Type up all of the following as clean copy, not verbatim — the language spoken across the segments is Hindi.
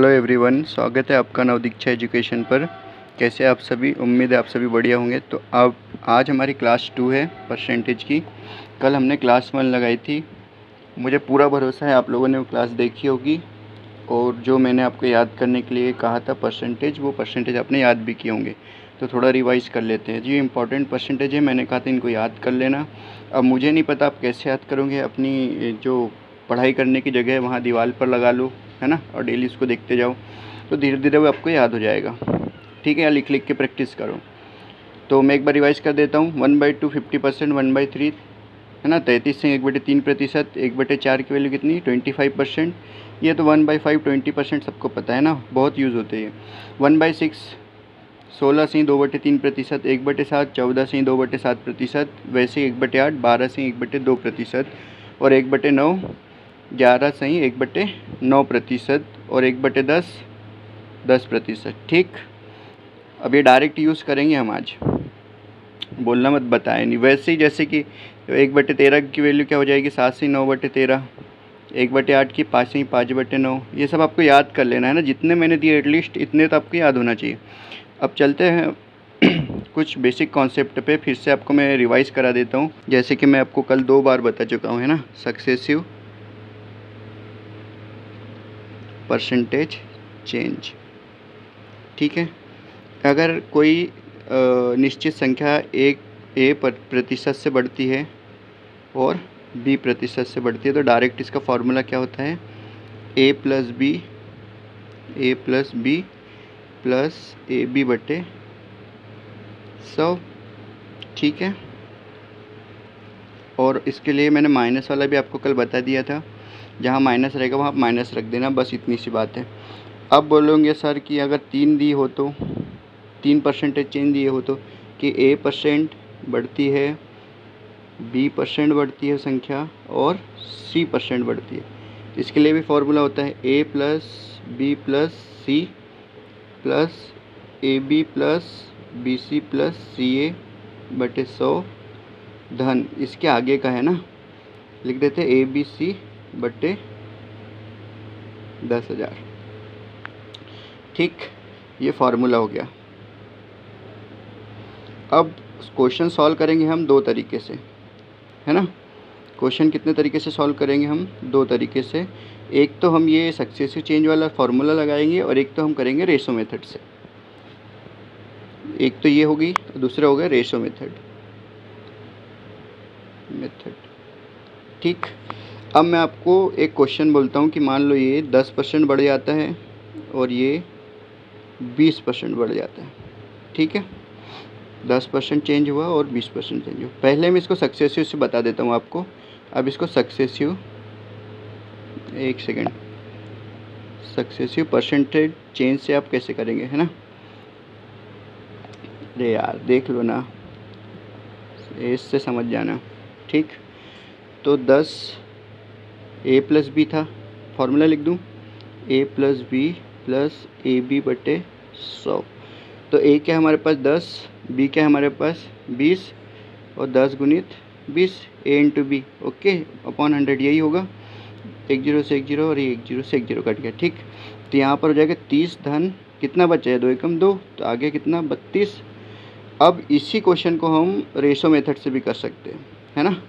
हेलो एवरीवन, स्वागत है आपका नवदीक्षा एजुकेशन पर। कैसे आप सभी? उम्मीद है आप सभी बढ़िया होंगे। तो अब आज हमारी क्लास 2 है परसेंटेज की। कल हमने क्लास 1 लगाई थी। मुझे पूरा भरोसा है आप लोगों ने वो क्लास देखी होगी और जो मैंने आपको याद करने के लिए कहा था परसेंटेज, वो परसेंटेज आपने याद भी किए होंगे। तो थोड़ा रिवाइज़ कर लेते हैं। जी, इम्पॉर्टेंट परसेंटेज है, मैंने कहा था इनको याद कर लेना। अब मुझे नहीं पता आप कैसे याद करोगे। अपनी जो पढ़ाई करने की जगह है वहाँ दीवार पर लगा लो, है ना, और डेली उसको देखते जाओ, तो धीरे धीरे वो आपको याद हो जाएगा। ठीक है, या लिख लिख के प्रैक्टिस करो। तो मैं एक बार रिवाइज़ कर देता हूँ। 1/2 50%, 1/3 है ना, 33 से 1/3%, 1/4 की वैल्यू कितनी 25%। ये तो 1/5 20% सबको पता है ना, बहुत यूज़ होते हैं। 1/6 16 से 2/3%, 1/7 14 से 2/7%, वैसे 1/8 12 से 1/2%, और 1/9 11 से 1/9%, और 1/10 10%। ठीक, अब ये डायरेक्ट यूज़ करेंगे हम आज, बोलना मत बताए नहीं। वैसे ही जैसे कि 1/13 की वैल्यू क्या हो जाएगी 7 से 9/13, 1/8 की 5 से 5/9। ये सब आपको याद कर लेना है ना, जितने मैंने दिए एटलीस्ट इतने तो आपको याद होना चाहिए। अब चलते हैं कुछ बेसिक कॉन्सेप्ट पे, फिर से आपको मैं रिवाइज़ करा देता हूँ। जैसे कि मैं आपको कल 2 बार बता चुका हूँ, है ना, सक्सेसिव परसेंटेज चेंज। ठीक है, अगर कोई निश्चित संख्या ए प्रतिशत से बढ़ती है और बी प्रतिशत से बढ़ती है, तो डायरेक्ट इसका फॉर्मूला क्या होता है, A plus B plus A B बटे 100। ठीक है, और इसके लिए मैंने माइनस वाला भी आपको कल बता दिया था, जहाँ माइनस रहेगा वहाँ माइनस रख देना, बस इतनी सी बात है। अब बोलोगे सर कि अगर 3 दी हो तो 3 परसेंटेज चेंज दिए हो तो, कि A% बढ़ती है, B% बढ़ती है संख्या, और C% बढ़ती है। इसके लिए भी फॉर्मूला होता है A plus B plus C plus AB plus BC plus CA बटे 100 धन इसके आगे का है ना, लिख देते ABC बटे 10,000। ठीक, ये फार्मूला हो गया। अब क्वेश्चन सॉल्व करेंगे हम 2 तरीके से, है ना। क्वेश्चन कितने तरीके से सॉल्व करेंगे हम? 2 तरीके से। एक तो हम ये सक्सेसिव चेंज वाला फार्मूला लगाएंगे, और एक तो हम करेंगे रेशो मेथड से। एक तो ये होगी, दूसरा होगा रेशो मेथड। ठीक, अब मैं आपको एक क्वेश्चन बोलता हूँ कि मान लो ये 10% बढ़ जाता है और ये 20% बढ़ जाता है। ठीक है, 10% चेंज हुआ और 20% चेंज हुआ। पहले मैं इसको सक्सेसिव से बता देता हूँ आपको। अब इसको सक्सेसिव, एक सेकेंड, सक्सेसिव परसेंटेज चेंज से आप कैसे करेंगे, है ना। अरे यार देख लो ना, इससे समझ जाना। ठीक, तो 10 A प्लस बी था, फॉर्मूला लिख दूँ, A plus B plus A B बटे 100। तो A क्या है हमारे पास 10, B क्या है हमारे पास 20, और 10 गुणित 20 A into B, okay, upon 100, यही होगा। 1 0 से 1 0 और ये 1 0 से 1 0 कट गया। ठीक, तो यहाँ पर हो जाएगा 30 धन कितना बचा है, 2 एकम 2, तो आगे कितना 32। अब इसी क्वेश्चन को हम रेशो मेथड से भी कर सकते हैं, है ना।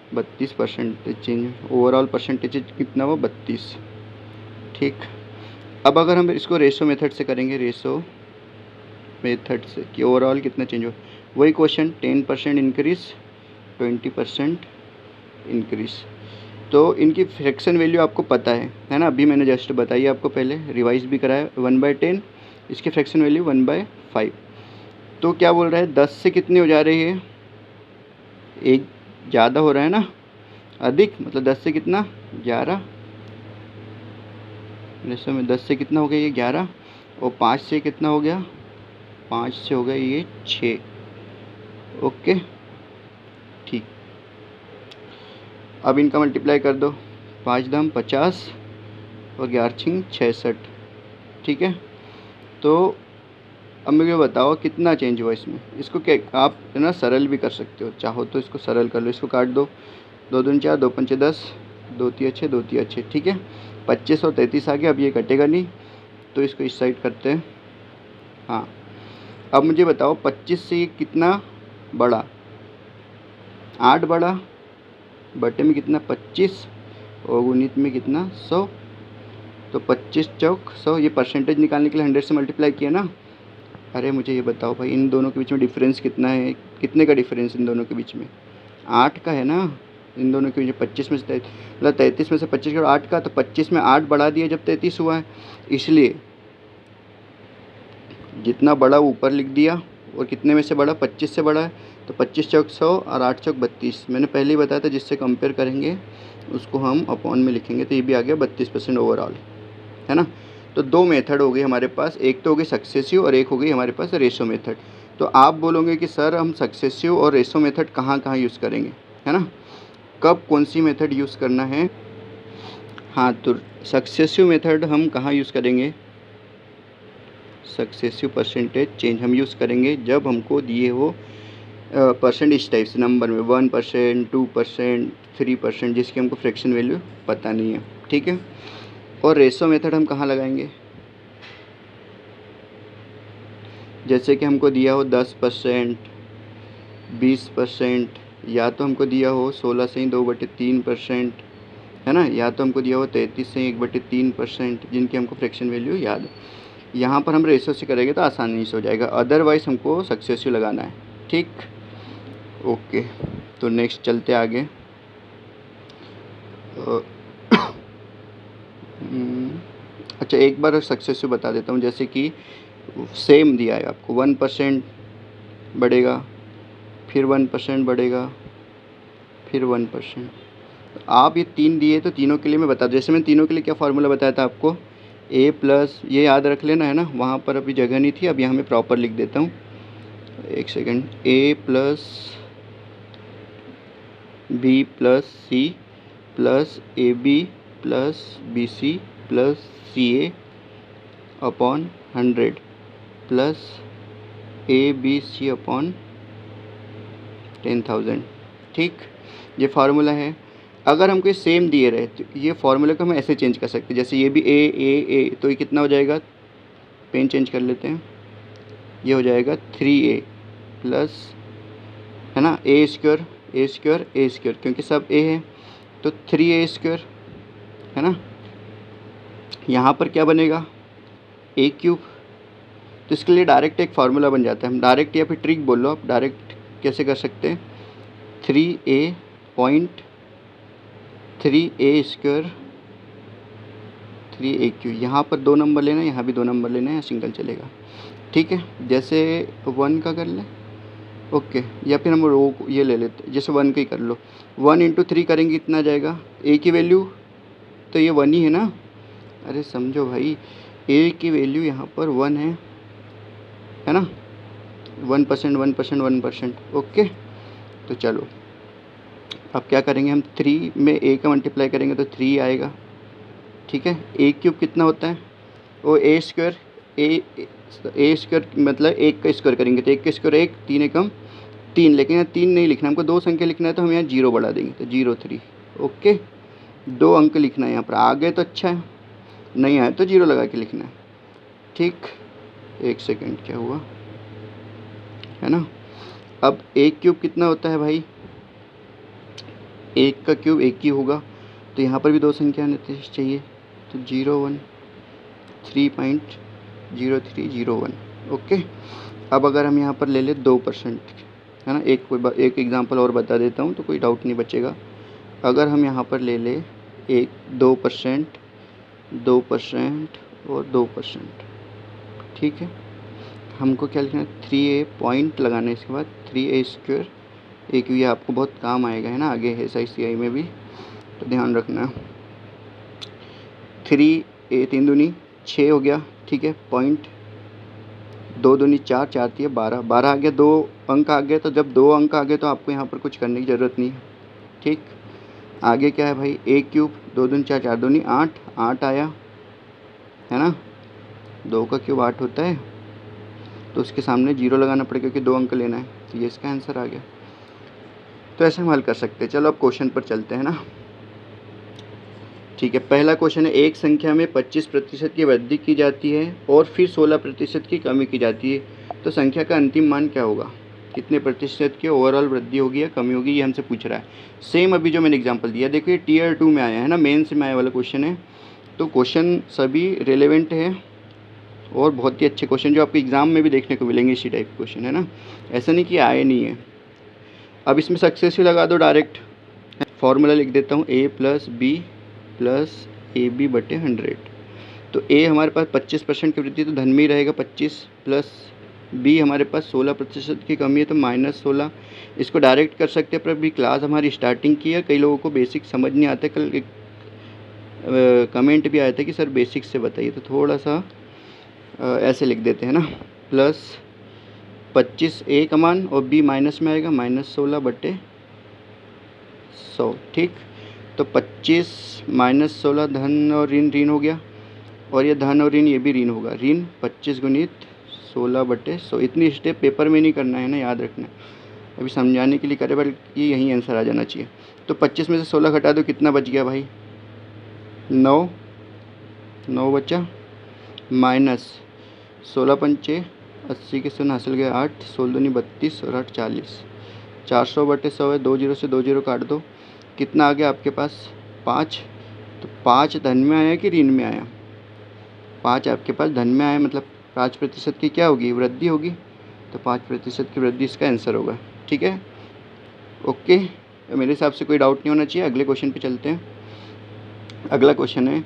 32% चेंज, ओवरऑल परसेंटेज कितना हुआ 32। ठीक, अब अगर हम इसको रेशो मेथड से करेंगे, रेशो मेथड से कि ओवरऑल कितना चेंज हो, वही क्वेश्चन 10% इंक्रीज 20% इंक्रीज। तो इनकी फ्रैक्शन वैल्यू आपको पता है ना, अभी मैंने जस्ट बताई आपको, पहले रिवाइज भी कराया। 1/10, इसकी फ्रैक्शन वैल्यू 1/5। तो क्या बोल रहा है, 10 से कितनी हो जा रही है, एक ज़्यादा हो रहा है ना, अधिक, मतलब 10 से कितना 11, रेशो में 10 से कितना हो गया ये 11, और 5 से कितना हो गया, 5 से हो गया ये 6। ओके, ठीक, अब इनका मल्टीप्लाई कर दो, 5 दाम 50 और 11 छिंग 66। ठीक है, तो अब मुझे बताओ कितना चेंज हुआ इसमें। इसको क्या आप है ना सरल भी कर सकते हो, चाहो तो इसको सरल कर लो, इसको काट दो, 2 दूनी 4, 2 पंचे 10, 2 तिया 6, 2 तिया 6। ठीक है, 25 और 33 आ गया। अब ये कटेगा नहीं, तो इसको इस साइड करते हैं। हाँ, अब मुझे बताओ 25 से ये कितना बड़ा, 8 बड़ा, बटे में कितना 25 और गुणित में कितना 100। तो 25 चौक 100, ये परसेंटेज निकालने के लिए 100 से मल्टीप्लाई किया ना। अरे मुझे ये बताओ भाई, इन दोनों के बीच में डिफरेंस कितना है, कितने का डिफरेंस इन दोनों के बीच में, 8 का है ना। इन दोनों के बीच में 25 में से मतलब 33 में से 25 का 8 का, तो 25 में 8 बढ़ा दिया जब 33 हुआ है, इसलिए जितना बड़ा ऊपर लिख दिया। और कितने में से बड़ा, 25 से बड़ा है, तो 25 चौक 100 और 8 चौक 32। मैंने पहले ही बताया था जिससे कंपेयर करेंगे उसको हम अपॉन में लिखेंगे, तो ये भी आ गया 32% ओवरऑल, है ना। तो दो मेथड हो गई हमारे पास, एक तो हो गई सक्सेसिव और एक हो गई हमारे पास रेशो मेथड। तो आप बोलोगे कि सर हम सक्सेसिव और रेशो मेथड कहाँ कहाँ यूज़ करेंगे, है ना, कब कौन सी मेथड यूज़ करना है। हाँ, तो सक्सेसिव मेथड हम कहाँ यूज़ करेंगे, सक्सेसिव परसेंटेज चेंज हम यूज़ करेंगे जब हमको दिए हो परसेंट इस टाइप से नंबर में 1%, 2%, 3%, जिसकी हमको फ्रैक्शन वैल्यू पता नहीं है, ठीक है। और रेशो मेथड हम कहाँ लगाएंगे, जैसे कि हमको दिया हो 10%, 20%, या तो हमको दिया हो 16 से ही 2/3%, है ना, या तो हमको दिया हो 33 से 1/3%, जिनकी हमको फ्रैक्शन वैल्यू याद है। यहाँ पर हम रेशो से करेंगे तो आसानी से हो जाएगा, अदरवाइज़ हमको सक्सेसिव लगाना है, ठीक। ओके, तो नेक्स्ट चलते आगे। अच्छा, एक बार सक्सेसिव बता देता हूँ, जैसे कि सेम दिया है आपको 1% बढ़ेगा, फिर 1% बढ़ेगा, फिर 1%। आप ये 3 दिए तो तीनों के लिए मैं बता दूँ, जैसे मैंने तीनों के लिए क्या फार्मूला बताया था आपको, a प्लस, ये याद रख लेना, है ना, वहाँ पर अभी जगह नहीं थी, अब यहाँ मैं प्रॉपर लिख देता हूँ, एक second, a plus b plus c plus ab plus bc plus ca upon 100 plus abc upon 10,000, ठीक। ये फार्मूला है। अगर हमको सेम दिए रहे तो ये फार्मूले को हम ऐसे चेंज कर सकते हैं, जैसे ये भी a, तो ये कितना हो जाएगा, पेन चेंज कर लेते हैं, ये हो जाएगा 3a प्लस, है ना, a square a square a square, क्योंकि सब a है तो 3a स्क्वायर, है ना। यहाँ पर क्या बनेगा, a क्यूब। तो इसके लिए डायरेक्ट एक फार्मूला बन जाता है, हम डायरेक्ट, या फिर ट्रिक बोल लो आप, डायरेक्ट कैसे कर सकते हैं, 3a point 3a square 3a Q. यहाँ पर 2 नंबर लेना है, यहाँ भी 2 नंबर लेना है, सिंगल चलेगा, ठीक है। जैसे 1 का कर लें, ओके, या फिर हम रो ये ले लेते, जैसे 1 का ही कर लो, 1 × 3 करेंगे इतना जाएगा, a की वैल्यू तो ये 1 ही है ना। अरे समझो भाई, a की वैल्यू यहाँ पर 1 है ना, 1%, 1%, 1%, ओके। तो चलो अब क्या करेंगे, हम 3 में a का मल्टीप्लाई करेंगे तो 3 आएगा, ठीक है। a क्यूब कितना होता है, वो a स्क्वायर, a स्क्वायर मतलब 1 का स्क्वायर करेंगे तो 1 का स्क्वायर 1, 3 एकम 3, लेकिन यहाँ 3 नहीं लिखना, हमको 2 संख्या लिखना है, तो हम यहाँ 0 बढ़ा देंगे तो 03, ओके। 2 अंक लिखना है यहाँ पर, आ गए तो अच्छा है, नहीं आए तो 0 लगा के लिखना है, ठीक। एक सेकेंड, क्या हुआ, है ना। अब a क्यूब कितना होता है भाई, 1 का क्यूब 1 ही होगा, तो यहाँ पर भी 2 संख्या आनी चाहिए, तो 01 3.0301, ओके। अब अगर हम यहाँ पर ले ले 2%, है ना, एक एग्जांपल और बता देता हूँ तो कोई डाउट नहीं बचेगा। अगर हम यहाँ पर ले ले 2% 2% और 2%, ठीक है। हमको क्या लिखना है, 3a पॉइंट लगाना है, इसके बाद 3a स्क्वायर, एक ये आपको बहुत काम आएगा, है ना, आगे है SICI में भी, तो ध्यान रखना। 3a 3 दूनी 6 हो गया, ठीक है, पॉइंट 2 दूनी 4, 4 3 12, 12 आ गया, 2 अंक आ गए, तो जब 2 अंक आ गए तो आपको यहाँ पर कुछ करने की ज़रूरत नहीं है, ठीक। आगे क्या है भाई, a क्यूब 2 दूनी 4, 4 दूनी 8, 8 आया, है ना, 2 का क्यूब 8 होता है, तो उसके सामने 0 लगाना पड़ेगा क्योंकि 2 अंक लेना है, तो ये इसका आंसर आ गया। तो ऐसे हम हल कर सकते हैं। चलो अब क्वेश्चन पर चलते हैं ना। ठीक है, पहला क्वेश्चन है, एक संख्या में 25% की वृद्धि की जाती है और फिर 16% की कमी की जाती है, तो संख्या का अंतिम मान क्या होगा? कितने प्रतिशत की ओवरऑल वृद्धि होगी या कमी होगी, ये हमसे पूछ रहा है। सेम अभी जो मैंने एग्जांपल दिया, देखिए टीयर 2 में आया है ना, मेंस में आया वाला क्वेश्चन है, तो क्वेश्चन सभी रेलेवेंट है और बहुत ही अच्छे क्वेश्चन जो आपके एग्ज़ाम में भी देखने को मिलेंगे, इसी टाइप क्वेश्चन है ना, ऐसा नहीं कि आए नहीं है। अब इसमें सक्सेस ही लगा दो डायरेक्ट, फॉर्मूला लिख देता हूँ, a + b + ab/100। तो a हमारे पास 25% की वृद्धि तो धन में ही रहेगा 25, प्लस b हमारे पास 16% की कमी है तो -16। इसको डायरेक्ट कर सकते हैं, पर अभी क्लास हमारी स्टार्टिंग की है, कई लोगों को बेसिक समझ नहीं आता। कल एक कमेंट भी आया था कि सर बेसिक से बताइए, तो थोड़ा सा ऐसे लिख देते हैं ना, प्लस 25 a का मान और b माइनस में आएगा -16/100। ठीक, तो 25 - 16 धन और ऋण ऋण हो गया, और ये धन और ऋण ये भी ऋण होगा, ऋण 25 × 16/100। इतनी स्टेप पेपर में नहीं करना है ना, याद रखना, अभी समझाने के लिए करे, बल्कि यही आंसर आ जाना चाहिए। तो 25 में से 16 घटा दो, कितना बच गया भाई? 9 बचा, माइनस 16 × 5 = 80 के 0 हासिल गया 8, 16 दूनी 32 और 8 40, 400/100 है, 2 0 से 2 0 काट दो, कितना आ गया आपके पास? 5। तो 5 धन में आया कि ऋण में आया? 5 आपके पास धन में आया, मतलब 5% की क्या होगी? वृद्धि होगी, तो 5% की वृद्धि इसका आंसर होगा। ठीक है, ओके, मेरे हिसाब से कोई डाउट नहीं होना चाहिए। अगले क्वेश्चन पे चलते हैं। अगला क्वेश्चन है,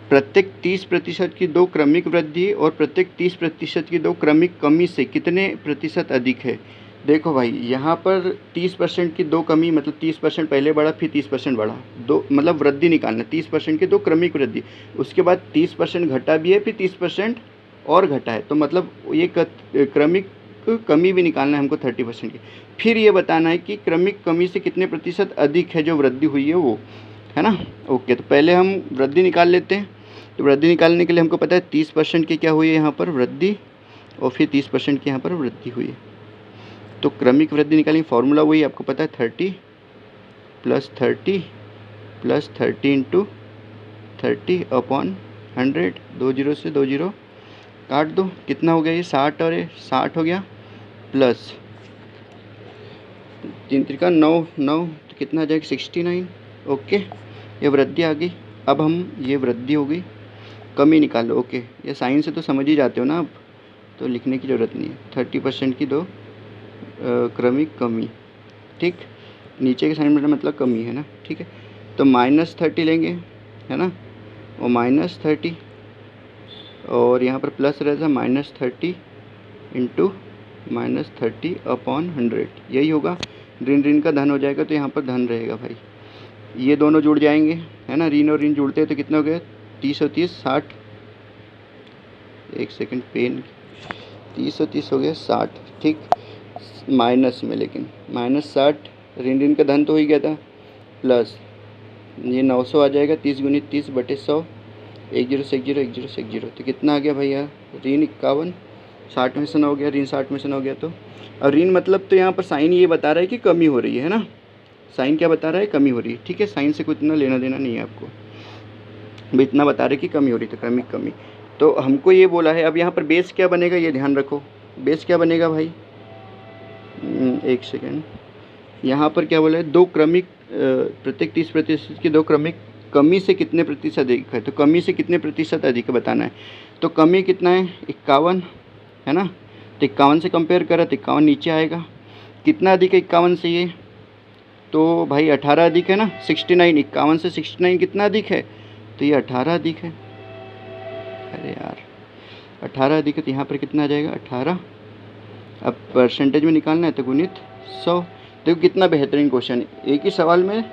प्रत्येक 30% की 2 क्रमिक वृद्धि और प्रत्येक 30% की 2 क्रमिक कमी से कितने प्रतिशत अधिक है? देखो भाई, यहाँ पर 30% की 2 कमी, मतलब 30% पहले बढ़ा फिर 30% बढ़ा, दो मतलब वृद्धि निकालना, 30% की 2 क्रमिक वृद्धि, उसके बाद 30% घटा भी है, फिर 30% और घटा है, तो मतलब ये क्रमिक कमी भी निकालना है हमको 30% की। फिर ये बताना है कि क्रमिक कमी से कितने प्रतिशत अधिक है जो वृद्धि हुई है वो, है ना। ओके, तो पहले हम वृद्धि निकाल लेते हैं। तो वृद्धि निकालने के लिए हमको पता है 30% की क्या हुई है यहाँ पर वृद्धि, और फिर 30% की यहाँ पर वृद्धि हुई है। तो क्रमिक वृद्धि निकालेंगे, फॉर्मूला वही आपको पता है, 30 + 30 + 30 × 30/100, 2 0 से 2 0 काट दो, कितना हो गया ये? 60, और ये 60 हो गया, प्लस 3 × 3 = 9, 9, तो कितना आ जाएगा? 69। ओके, ये वृद्धि आ गई। अब हम, ये वृद्धि हो गई, कमी निकालो। ओके, ये साइन से तो समझ ही जाते हो ना आप, तो लिखने की ज़रूरत नहीं है। 30% की 2 क्रमिक कमी, ठीक, नीचे के साइन में मतलब कमी है ना, ठीक है। तो -30 लेंगे, है ना, और -30, और यहाँ पर प्लस रहेगा, -30 × -30/100, यही होगा। ऋण ऋण का धन हो जाएगा, तो यहाँ पर धन रहेगा भाई, ये दोनों जुड़ जाएंगे, है ना, ऋण और ऋण जुड़ते हैं तो कितना हो गया? 30 और 30 60, एक सेकंड पेन, 30 और 30 हो गया 60, ठीक, माइनस में, लेकिन -60, ऋण ऋण का धन तो हो ही गया था, प्लस ये 900 आ जाएगा, 30 × 30/100, 1 0 से 1 0, 1 0 से 1 0, तो कितना आ गया भैया? ऋण 51, 60 में से 9 हो गया, ऋण 60 में से 9 हो गया, तो और ऋण मतलब तो यहाँ पर साइन ये बता रहा है कि कमी हो रही है ना, साइन क्या बता रहा है? कमी हो रही है, ठीक है, साइन से कुछ इतना लेना देना नहीं है आपको, भाई इतना बता रहे कि कमी हो रही, तो क्रमिक कमी, तो हमको ये बोला है। अब यहाँ पर बेस क्या बनेगा, ये ध्यान रखो, बेस क्या बनेगा भाई? एक सेकेंड, यहाँ पर क्या बोला है? 2 क्रमिक, प्रत्येक 30% की 2 क्रमिक कमी से कितने प्रतिशत अधिक है, तो कमी से कितने प्रतिशत अधिक है बताना है। तो कमी कितना है? 51, है ना, तो 51 से कंपेयर करा तो 51 नीचे आएगा, कितना अधिक है 51 से? ये तो भाई 18 अधिक है ना, 69, 51 से 69 कितना अधिक है? तो ये 18 अधिक है। अरे यार, 18 अधिक है, तो यहाँ पर कितना आ जाएगा? 18। अब परसेंटेज में निकालना है तो गुणित 100। देखो कितना बेहतरीन क्वेश्चन, एक ही सवाल में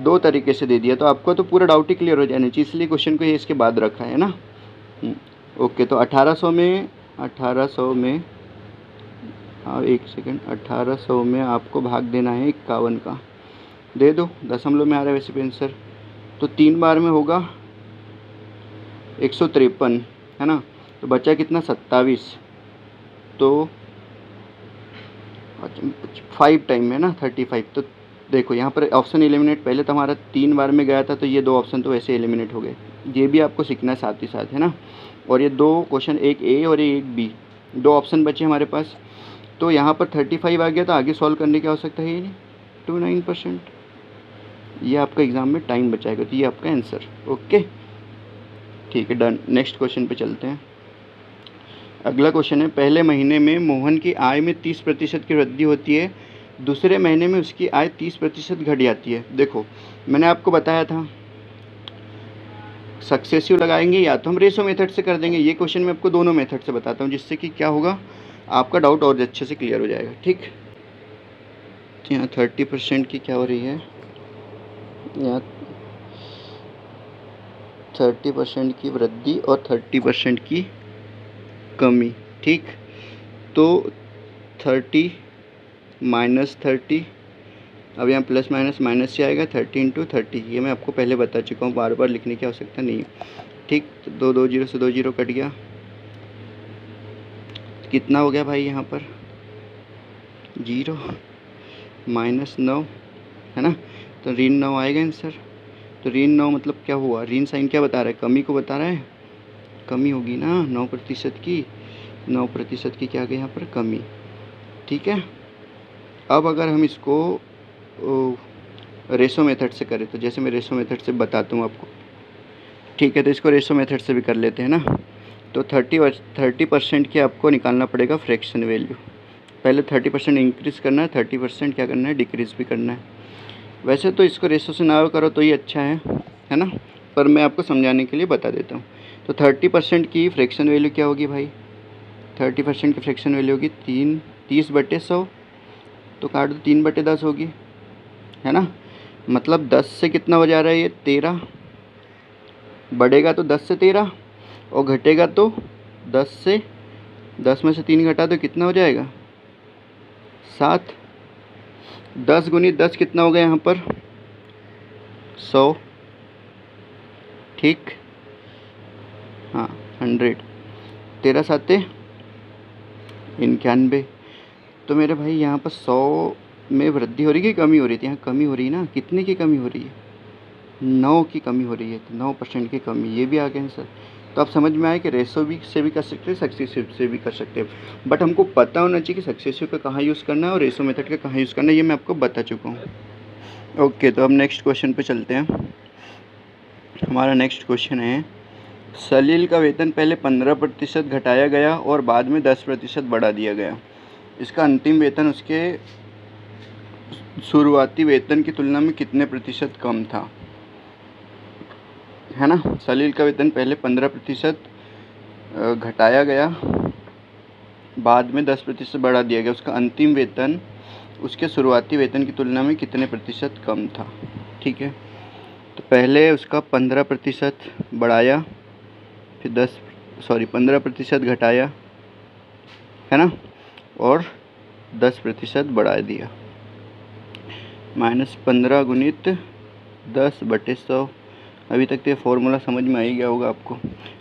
2 तरीके से दे दिया, तो आपको तो पूरा डाउट ही क्लियर हो जाना चाहिए, इसलिए क्वेश्चन को ये इसके बाद रखा है ना। ओके, तो 1800 में हाँ, एक सेकंड, 1800 में आपको भाग देना है 51 का, दे दो, दशमलव में आ रहा है वैसे भी आंसर, तो 3 बार में होगा 153, है ना, तो बचा कितना? 27, तो 5 टाइम है ना 35, तो देखो यहाँ पर ऑप्शन एलिमिनेट, पहले तो हमारा 3 बार में गया था, तो ये 2 ऑप्शन तो वैसे एलिमिनेट हो गए। ये भी आपको सीखना है साथ ही साथ, है ना। और ये 2 क्वेश्चन, एक ए और एक बी, 2 ऑप्शन बचे हमारे पास। तो यहाँ पर 35 आ गया, तो आगे सॉल्व करने की आवश्यकता है ही नहीं। 29%, ये आपका एग्ज़ाम में टाइम बचाएगा, तो ये आपका आंसर। ओके, ठीक है, डन। नेक्स्ट क्वेश्चन पे चलते हैं। अगला क्वेश्चन है, पहले महीने में मोहन की आय में 30% की वृद्धि होती है, दूसरे महीने में उसकी आय 30% घट जाती है। देखो मैंने आपको बताया था सक्सेसिव लगाएंगे या तो हम रेशो मेथड से कर देंगे। ये क्वेश्चन मैं आपको दोनों मेथड से बताता हूँ, जिससे कि क्या होगा, आपका डाउट और अच्छे से क्लियर हो जाएगा। ठीक, यहाँ 30% की क्या हो रही है, यहाँ 30% की वृद्धि और 30% की कमी। ठीक, तो 30 माइनस 30, अब यहाँ प्लस माइनस माइनस से आएगा, 30 × 30। ये मैं आपको पहले बता चुका हूँ, बार बार लिखने की आवश्यकता नहीं है। ठीक, तो 2 0 से 2 0 कट गया, कितना हो गया भाई यहाँ पर 0 -9, है ना। तो ऋण 9 आएगा आंसर। तो ऋण 9 मतलब क्या हुआ, ऋण साइन क्या बता रहा है, कमी को बता रहा है, कमी होगी ना 9% की, 9% की क्या आ गई यहाँ पर, कमी। ठीक है, अब अगर हम इसको रेशो मेथड से करें, तो जैसे मैं रेशो मेथड से बताता हूँ आपको। ठीक है, तो इसको रेशो मेथड से भी कर लेते हैं ना। तो 30% की आपको निकालना पड़ेगा फ्रैक्शन वैल्यू। पहले 30% इंक्रीज़ करना है, 30% क्या करना है, डिक्रीज़ भी करना है। वैसे तो इसको रेशो से ना करो तो ही अच्छा है ना, पर मैं आपको समझाने के लिए बता देता हूँ। तो 30% की फ्रैक्शन वैल्यू क्या होगी भाई, 30% की फ्रैक्शन वैल्यू होगी 30/100, तो काट दो, 3/10 होगी, है ना। मतलब 10 से कितना हो जा रहा है, ये 13, बढ़ेगा तो 10 से 13 और घटेगा तो 10 में से 3 घटा दो, कितना हो जाएगा 7। 10 × 10 कितना हो गया यहाँ पर 100। ठीक, हाँ 100, 13 7 91। तो मेरे भाई यहाँ पर 100 में वृद्धि हो रही है कि कमी हो रही थी, यहाँ कमी हो रही है ना। कितने की कमी हो रही है, 9 की कमी हो रही है, तो 9% की कमी, ये भी आ गया सर। तो आप समझ में आए कि रेशो भी से भी कर सकते हैं, सक्सेसिव से भी कर सकते हैं, बट हमको पता होना चाहिए कि सक्सेसिव का कहाँ यूज़ करना है और रेशो मेथड का कहाँ यूज़ करना है, ये मैं आपको बता चुका हूँ। ओके, तो अब नेक्स्ट क्वेश्चन पे चलते हैं। हमारा नेक्स्ट क्वेश्चन है, सलील का वेतन पहले 15% घटाया गया और बाद में 10% बढ़ा दिया गया। इसका अंतिम वेतन उसके शुरुआती वेतन की तुलना में कितने प्रतिशत कम था, है ना। सलील का वेतन पहले 15% घटाया गया, बाद में 10% बढ़ा दिया गया। उसका अंतिम वेतन उसके शुरुआती वेतन की तुलना में कितने प्रतिशत कम था। ठीक है, तो पहले उसका 15% बढ़ाया, फिर 15% घटाया, है ना, और 10% बढ़ा दिया। -15 × 10/100। अभी तक तो ये फॉर्मूला समझ में आ ही गया होगा आपको।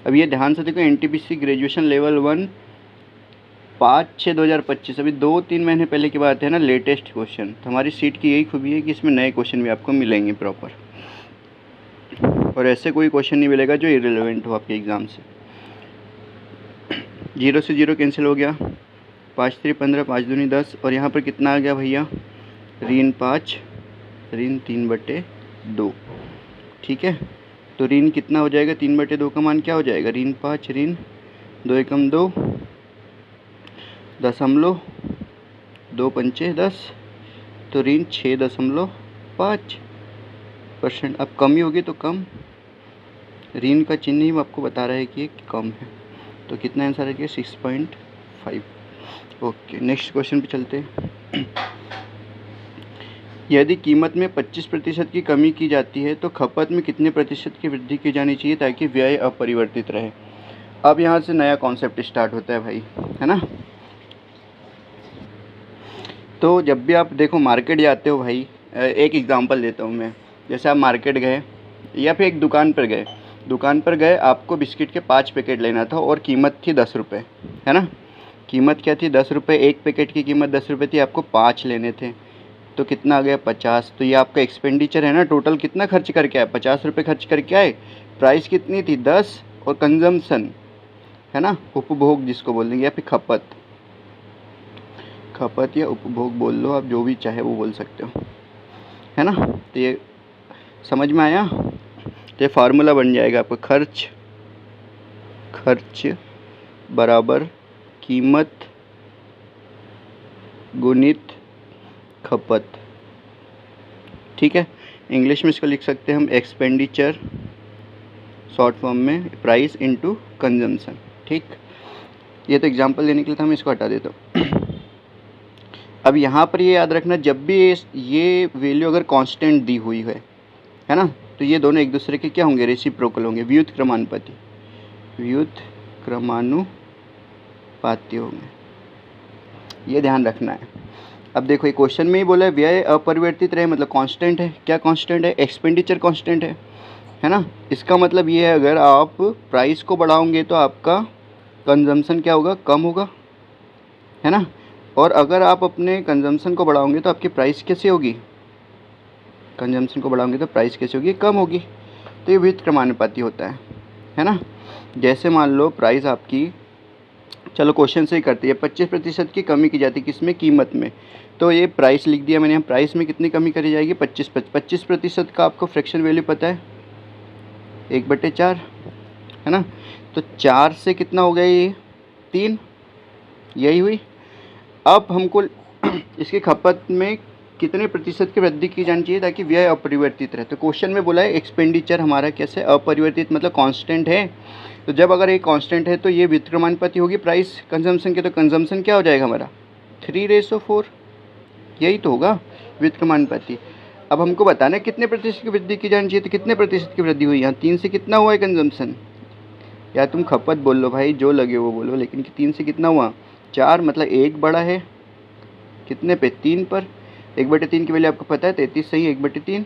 अब ये ध्यान से देखो, NTPC ग्रेजुएशन लेवल 1 5/6/2025, अभी 2-3 महीने पहले की बात है ना, लेटेस्ट क्वेश्चन। तो हमारी सीट की यही खूबी है कि इसमें नए क्वेश्चन भी आपको मिलेंगे प्रॉपर, और ऐसे कोई क्वेश्चन नहीं मिलेगा जो इरेलेवेंट हो आपके एग्ज़ाम से। 0 से 0 कैंसिल हो गया, 5 3 15, 5 दूनी 10, और यहाँ पर कितना आ गया भैया, ऋण 5 ऋण 3/2। ठीक है, तो ऋण कितना हो जाएगा, 3/2 का मान क्या हो जाएगा, ऋण 5 ऋण 2 एकम 2 2 पंचे 10, तो ऋण 6.5%। अब कमी होगी तो कम, ऋण का चिन्ह ही आपको बता रहा है कि ये कम है, तो कितना आंसर है, 6.5। ओके, नेक्स्ट क्वेश्चन पे चलते हैं। यदि कीमत में 25% की कमी की जाती है तो खपत में कितने प्रतिशत की वृद्धि की जानी चाहिए ताकि व्यय अपरिवर्तित रहे। अब यहाँ से नया कॉन्सेप्ट स्टार्ट होता है भाई, है ना। तो जब भी आप देखो मार्केट जाते हो भाई, एक एग्जांपल देता हूँ मैं। जैसे आप मार्केट गए या फिर एक दुकान पर गए, आपको बिस्किट के 5 पैकेट लेना था और कीमत थी 10 रुपये, है ना। कीमत क्या थी, 10 रुपये, एक पैकेट की कीमत 10 रुपये थी, आपको 5 लेने थे। तो कितना आ गया 50। तो ये आपका एक्सपेंडिचर है ना, टोटल कितना खर्च करके आए, 50 रुपये खर्च करके आए। प्राइस कितनी थी 10, और कंजम्पशन है ना, उपभोग जिसको बोल देंगे, या फिर खपत, खपत या उपभोग बोल लो आप, जो भी चाहे वो बोल सकते हो, है ना। तो ये समझ में आया। तो ये फार्मूला बन जाएगा आपका, खर्च बराबर कीमत गुणित खपत। ठीक है, इंग्लिश में इसको लिख सकते हैं हम एक्सपेंडिचर, शॉर्ट फॉर्म में प्राइस इनटू कंजम्पशन। ठीक, ये तो एग्जांपल देने के लिए था, मैं इसको हटा देता हूँ। अब यहाँ पर ये याद रखना, जब भी ये वैल्यू अगर कांस्टेंट दी हुई है ना, तो ये दोनों एक दूसरे के क्या होंगे, रेसिप्रोकल होंगे, व्युत्क्रमानुपाती, व्युत्क्रमानुपाती होंगे, ये ध्यान रखना है। अब देखो ये क्वेश्चन में ही बोला है व्यय अपरिवर्तित रहे, मतलब कांस्टेंट है। क्या कांस्टेंट है, एक्सपेंडिचर कांस्टेंट है ना। इसका मतलब ये है अगर आप प्राइस को बढ़ाओगे तो आपका कंजम्पशन क्या होगा, कम होगा, है ना। और अगर आप अपने कंजम्पशन को बढ़ाओगे तो आपकी प्राइस कैसे होगी, कंजम्पशन को बढ़ाओगे तो प्राइस कैसे होगी, कम होगी। तो ये व्युत्क्रमानुपाती होता है ना। जैसे मान लो प्राइस आपकी, चलो क्वेश्चन से ही करते हैं, 25% की कमी की जाती है किसमें, कीमत में। तो ये प्राइस लिख दिया मैंने, यहाँ प्राइस में कितनी कमी करी जाएगी, 25% का आपको फ्रैक्शन वैल्यू पता है 1/4, है ना। तो 4 से कितना हो गया ये 3, यही हुई। अब हमको इसकी खपत में कितने प्रतिशत की वृद्धि की जानी चाहिए ताकि व्यय अपरिवर्तित रहे। तो क्वेश्चन में बोला है एक्सपेंडिचर हमारा कैसे अपरिवर्तित, मतलब कांस्टेंट है। तो जब अगर ये कांस्टेंट है तो ये व्युत्क्रमानुपाती होगी प्राइस कंजम्पशन के, तो कंजम्पशन क्या हो जाएगा हमारा 3:4, यही तो होगा व्युत्क्रमानुपाती। अब हमको बताना है कितने प्रतिशत की वृद्धि की जानी चाहिए, तो कितने प्रतिशत की वृद्धि हुई, यहाँ 3 से कितना हुआ है कंजम्पशन, या तुम खपत बोल लो भाई, जो लगे वो बोलो, लेकिन 3 से कितना हुआ 4, मतलब 1 बड़ा है कितने पे 3 पर। 1/3 की वैल्यू आपको पता है 33 सही, 1/3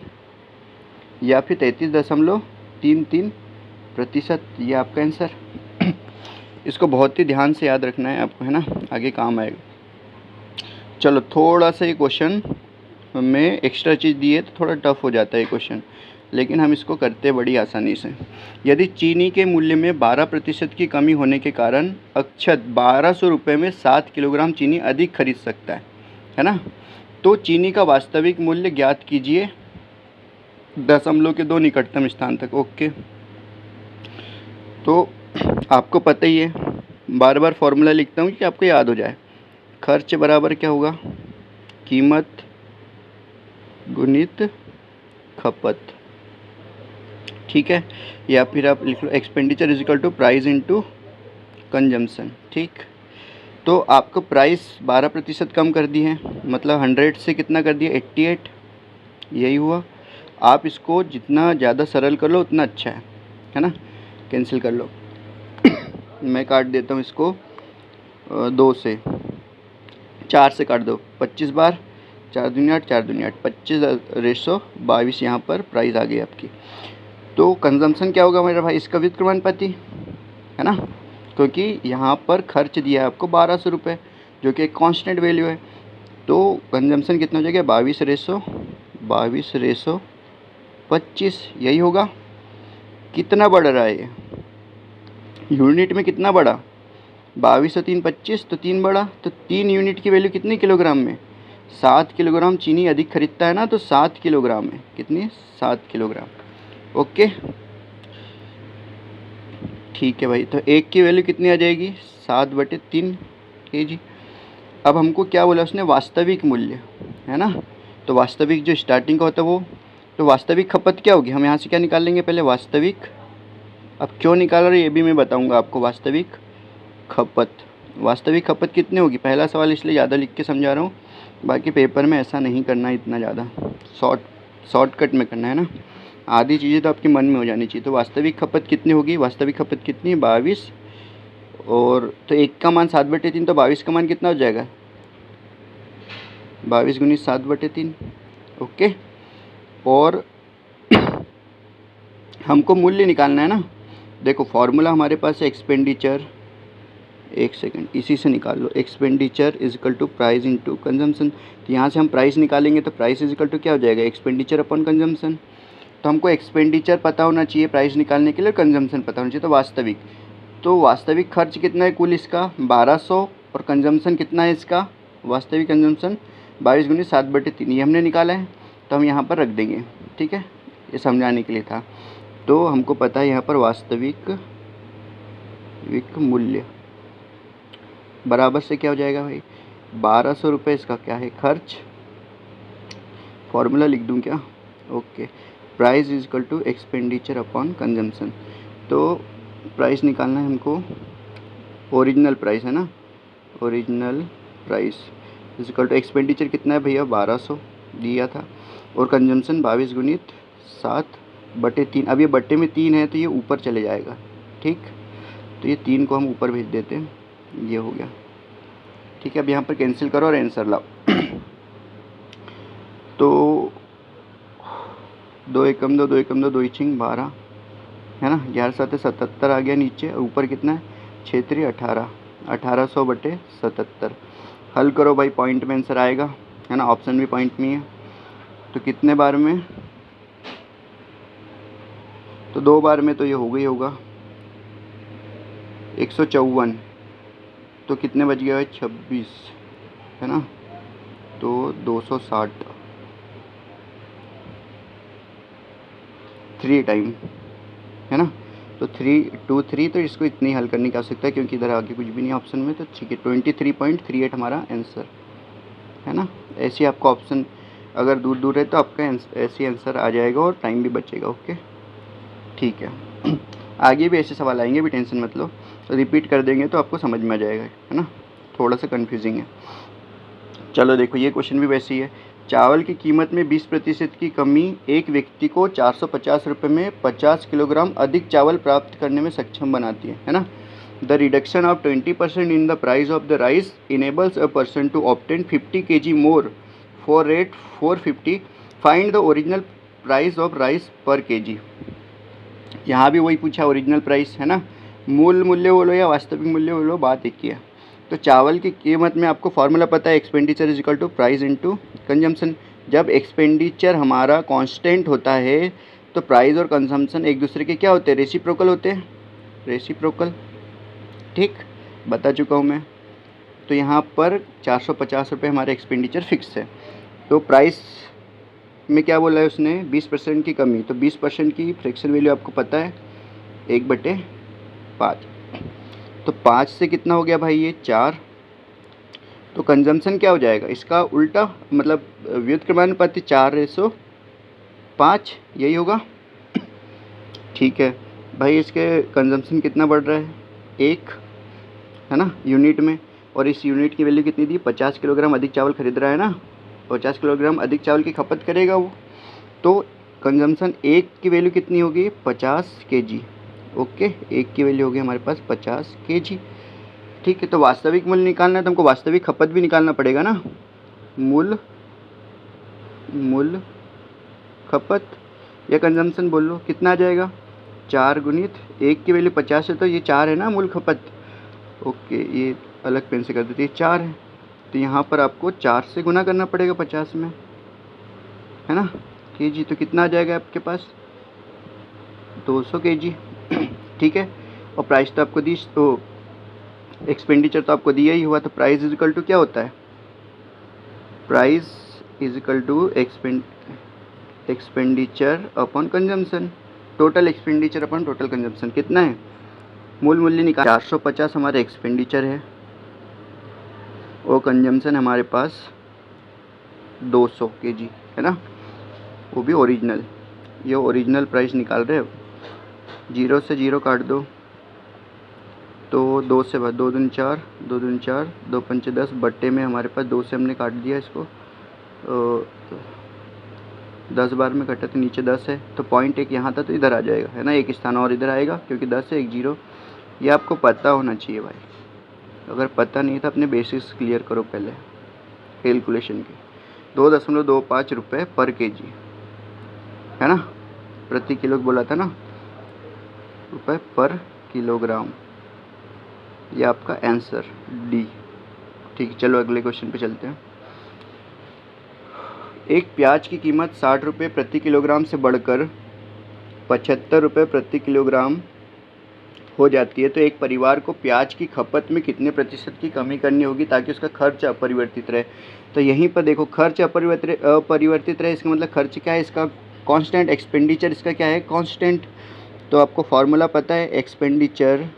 या फिर 33.33%, ये आपका आंसर। इसको बहुत ही ध्यान से याद रखना है आपको, है ना, आगे काम आएगा। चलो थोड़ा सा ये क्वेश्चन में एक्स्ट्रा चीज़ दी है तो थोड़ा टफ हो जाता है ये क्वेश्चन, लेकिन हम इसको करते बड़ी आसानी से। यदि चीनी के मूल्य में 12% की कमी होने के कारण अक्षत 1200 रुपये में 7 किलोग्राम चीनी अधिक खरीद सकता है ना, तो चीनी का वास्तविक मूल्य ज्ञात कीजिए दशमलव के 2 निकटतम स्थान तक। ओके, तो आपको पता ही है, बार बार फॉर्मूला लिखता हूँ कि आपको याद हो जाए। खर्च बराबर क्या होगा, कीमत गुणित खपत, ठीक है। या फिर आप लिख लो expenditure is equal to price into consumption. ठीक, तो आपको प्राइस 12% कम कर दी है, मतलब 100 से कितना कर दिया 88, यही हुआ। आप इसको जितना ज़्यादा सरल कर लो उतना अच्छा है ना। कैंसिल कर लो मैं काट देता हूँ इसको 2 से, 4 से काट दो, 25 बार, 4 दूनी 8, 4 दूनी 8, 25:22 यहाँ पर प्राइस आ गई आपकी। तो कंजम्पशन क्या होगा मेरा भाई, इसका व्युत्क्रमानुपाती, है ना, क्योंकि यहाँ पर खर्च दिया है आपको 1200 रुपये जो कि एक कांस्टेंट वैल्यू है। तो कंजम्पशन कितना हो जाएगा 22:25, यही होगा। कितना बढ़ रहा है ये यूनिट में, कितना बढ़ा, 22 और 3 25, तो 3 बढ़ा। तो 3 यूनिट की वैल्यू कितनी किलोग्राम में, 7 किलोग्राम चीनी अधिक खरीदता है ना, तो 7 किलोग्राम में कितनी, 7 किलोग्राम। ओके ठीक है भाई, तो 1 की वैल्यू कितनी आ जाएगी 7/3 kg। अब हमको क्या बोला उसने, वास्तविक मूल्य, है ना। तो वास्तविक जो स्टार्टिंग का होता है वो, तो वास्तविक खपत क्या होगी, हम यहाँ से क्या निकाल लेंगे पहले वास्तविक। अब क्यों निकाल रहे ये भी मैं बताऊँगा आपको। वास्तविक खपत कितनी होगी, पहला सवाल इसलिए ज़्यादा लिख के समझा रहा हूँ, बाकी पेपर में ऐसा नहीं करना इतना ज़्यादा, शॉर्टकट में करना है ना। आधी चीज़ें तो आपके मन में हो जानी चाहिए। तो वास्तविक खपत कितनी होगी, वास्तविक खपत कितनी 22, और तो 1 का मान 7/3, तो 22 का मान कितना हो जाएगा 22 गुनी 7/3। ओके, और हमको मूल्य निकालना है ना। देखो फॉर्मूला हमारे पास है एक्सपेंडिचर एक सेकंड, इसी से निकाल लो। Expenditure is equal to price into consumption. तो यहाँ से हम प्राइस निकालेंगे तो प्राइस इज इक्वल टू क्या हो जाएगा, एक्सपेंडिचर अपॉन कंजम्पशन। तो हमको एक्सपेंडिचर पता होना चाहिए प्राइस निकालने के लिए, कंजम्पशन पता होना चाहिए। तो वास्तविक खर्च कितना है कुल इसका 1200, और कंजम्पशन कितना है इसका, वास्तविक कंजम्पशन 22 गुनी 7/3, ये हमने निकाला है। तो हम यहाँ पर रख देंगे, ठीक है, ये समझाने के लिए था। तो हमको पता है यहाँ पर वास्तविक मूल्य बराबर से क्या हो जाएगा भाई, 1200 रुपये इसका क्या है खर्च, फॉर्मूला लिख दूँ क्या, okay, price is equal to expenditure upon consumption. तो प्राइस निकालना है हमको, ओरिजिनल प्राइस है ना, original price is equal to expenditure कितना है भैया 1200 दिया था, और कंजम्पशन 22 गुणित 7/3। अब ये बट्टे में 3 है तो ये ऊपर चले जाएगा, ठीक। तो ये 3 को हम ऊपर भेज देते हैं, ये हो गया, ठीक है। अब यहाँ पर कैंसिल करो और आंसर लाओ। तो 2 एकम 2 2 एकम 2 2 इचिंग 12 है ना, 11 7 77 आ गया नीचे, और ऊपर कितना है 6 3 18, 1800/77। हल करो भाई, पॉइंट में आंसर आएगा, है ना, ऑप्शन भी पॉइंट में है। तो कितने बार में, तो 2 बार में तो ये हो गई होगा 154। तो कितने बच गया है 26, है ना, तो 260 3 टाइम, है ना। तो 3 2 3, तो इसको इतनी हल करने की आवश्यकता है क्योंकि इधर आगे कुछ भी नहीं ऑप्शन में। तो ठीक है, 23.38 हमारा आंसर, है ना। ऐसे आपका ऑप्शन अगर दूर दूर है तो आपका ऐसे आंसर आ जाएगा और टाइम भी बचेगा, ओके, ठीक है। आगे भी ऐसे सवाल आएंगे, भी टेंशन मत लो, तो रिपीट कर देंगे तो आपको समझ में आ जाएगा, है ना, थोड़ा सा कन्फ्यूजिंग है। चलो देखो, ये क्वेश्चन भी वैसे ही है। चावल की कीमत में 20% की कमी एक व्यक्ति को 450 रुपये में 50 किलोग्राम अधिक चावल प्राप्त करने में सक्षम बनाती है ना। The reduction of 20% in the price of the rice enables a person to obtain 50 kg more for rate 450। Find the original price of rice per kg. यहाँ भी वही पूछा, ओरिजिनल प्राइस, है ना, मूल मूल्य बोलो या वास्तविक मूल्य बोलो, बात एक ही है। तो चावल की कीमत में आपको फार्मूला पता है, expenditure is equal to price into consumption. जब एक्सपेंडिचर हमारा कांस्टेंट होता है तो प्राइस और कंजम्पशन एक दूसरे के क्या होते हैं, रेसिप्रोकल होते हैं, रेसिप्रोकल, ठीक, बता चुका हूँ मैं। तो यहाँ पर 450 रुपये हमारा एक्सपेंडिचर फिक्स है। तो प्राइस में क्या बोला है उसने, 20% की कमी, तो 20% की फ्रैक्शन वैल्यू आपको पता है 1/5। तो 5 से कितना हो गया भाई ये 4। तो कंजम्पशन क्या हो जाएगा इसका उल्टा, मतलब व्युत्क्रमानुपाती 4:5, यही होगा, ठीक है भाई। इसके कंजम्पशन कितना बढ़ रहा है 1, है ना, यूनिट में, और इस यूनिट की वैल्यू कितनी दी, 50 किलोग्राम अधिक चावल खरीद रहा है ना, 50 किलोग्राम अधिक चावल की खपत करेगा वो। तो कंजम्पशन 1 की वैल्यू कितनी होगी 50 kg, ओके, 1 की वैल्यू होगी हमारे पास 50 kg, ठीक है। तो वास्तविक मूल्य निकालना है तो हमको वास्तविक खपत भी निकालना पड़ेगा ना, मूल खपत या कंजम्पशन बोल लो, कितना आ जाएगा 4 गुणित 1 की वैल्यू 50 है तो ये 4 है ना मूल खपत, ओके, ये अलग पेन से कर देते, ये 4 है। तो यहाँ पर आपको 4 से गुना करना पड़ेगा 50 में, है ना, kg। तो कितना आ जाएगा आपके पास 200 kg, ठीक है। और प्राइस तो आपको दी, तो एक्सपेंडिचर तो आपको दिया ही हुआ। तो प्राइस इज इक्वल टू क्या होता है, price is equal to expenditure upon consumption, total expenditure upon total consumption. कितना है मूल मूल्य निकाल, 450 हमारे एक्सपेंडिचर है और कंजम्पशन हमारे पास 200 kg, है ना, वो भी ओरिजिनल। ये ओरिजिनल प्राइस निकाल रहे हो, 0 से 0 काट दो, तो 2 से 2 दूनी 4, 2 दूनी 4, 2 पंचे 10, बट्टे में हमारे पास 2 से हमने काट दिया इसको, 10 बार में कटा तो नीचे 10 है, तो पॉइंट 1 यहाँ था तो इधर आ जाएगा, है ना, एक स्थान और इधर आएगा क्योंकि 10 है, 1 0। ये आपको पता होना चाहिए भाई, अगर पता नहीं था अपने बेसिक्स क्लियर करो पहले कैलकुलेशन के। 2.25 रुपये पर kg, है ना, प्रति किलो बोला था ना, रुपये पर किलोग्राम, ये आपका आंसर डी। ठीक, चलो अगले क्वेश्चन पे चलते हैं। एक प्याज की कीमत 60 रुपये प्रति किलोग्राम से बढ़कर 75 रुपये प्रति किलोग्राम हो जाती है, तो एक परिवार को प्याज की खपत में कितने प्रतिशत की कमी करनी होगी ताकि उसका खर्च अपरिवर्तित रहे। तो यहीं पर देखो, खर्च अपरिवर्तित रहे, इसका मतलब खर्च क्या है, इसका कांस्टेंट, एक्सपेंडिचर इसका क्या है, कांस्टेंट। तो आपको फार्मूला पता है, expenditure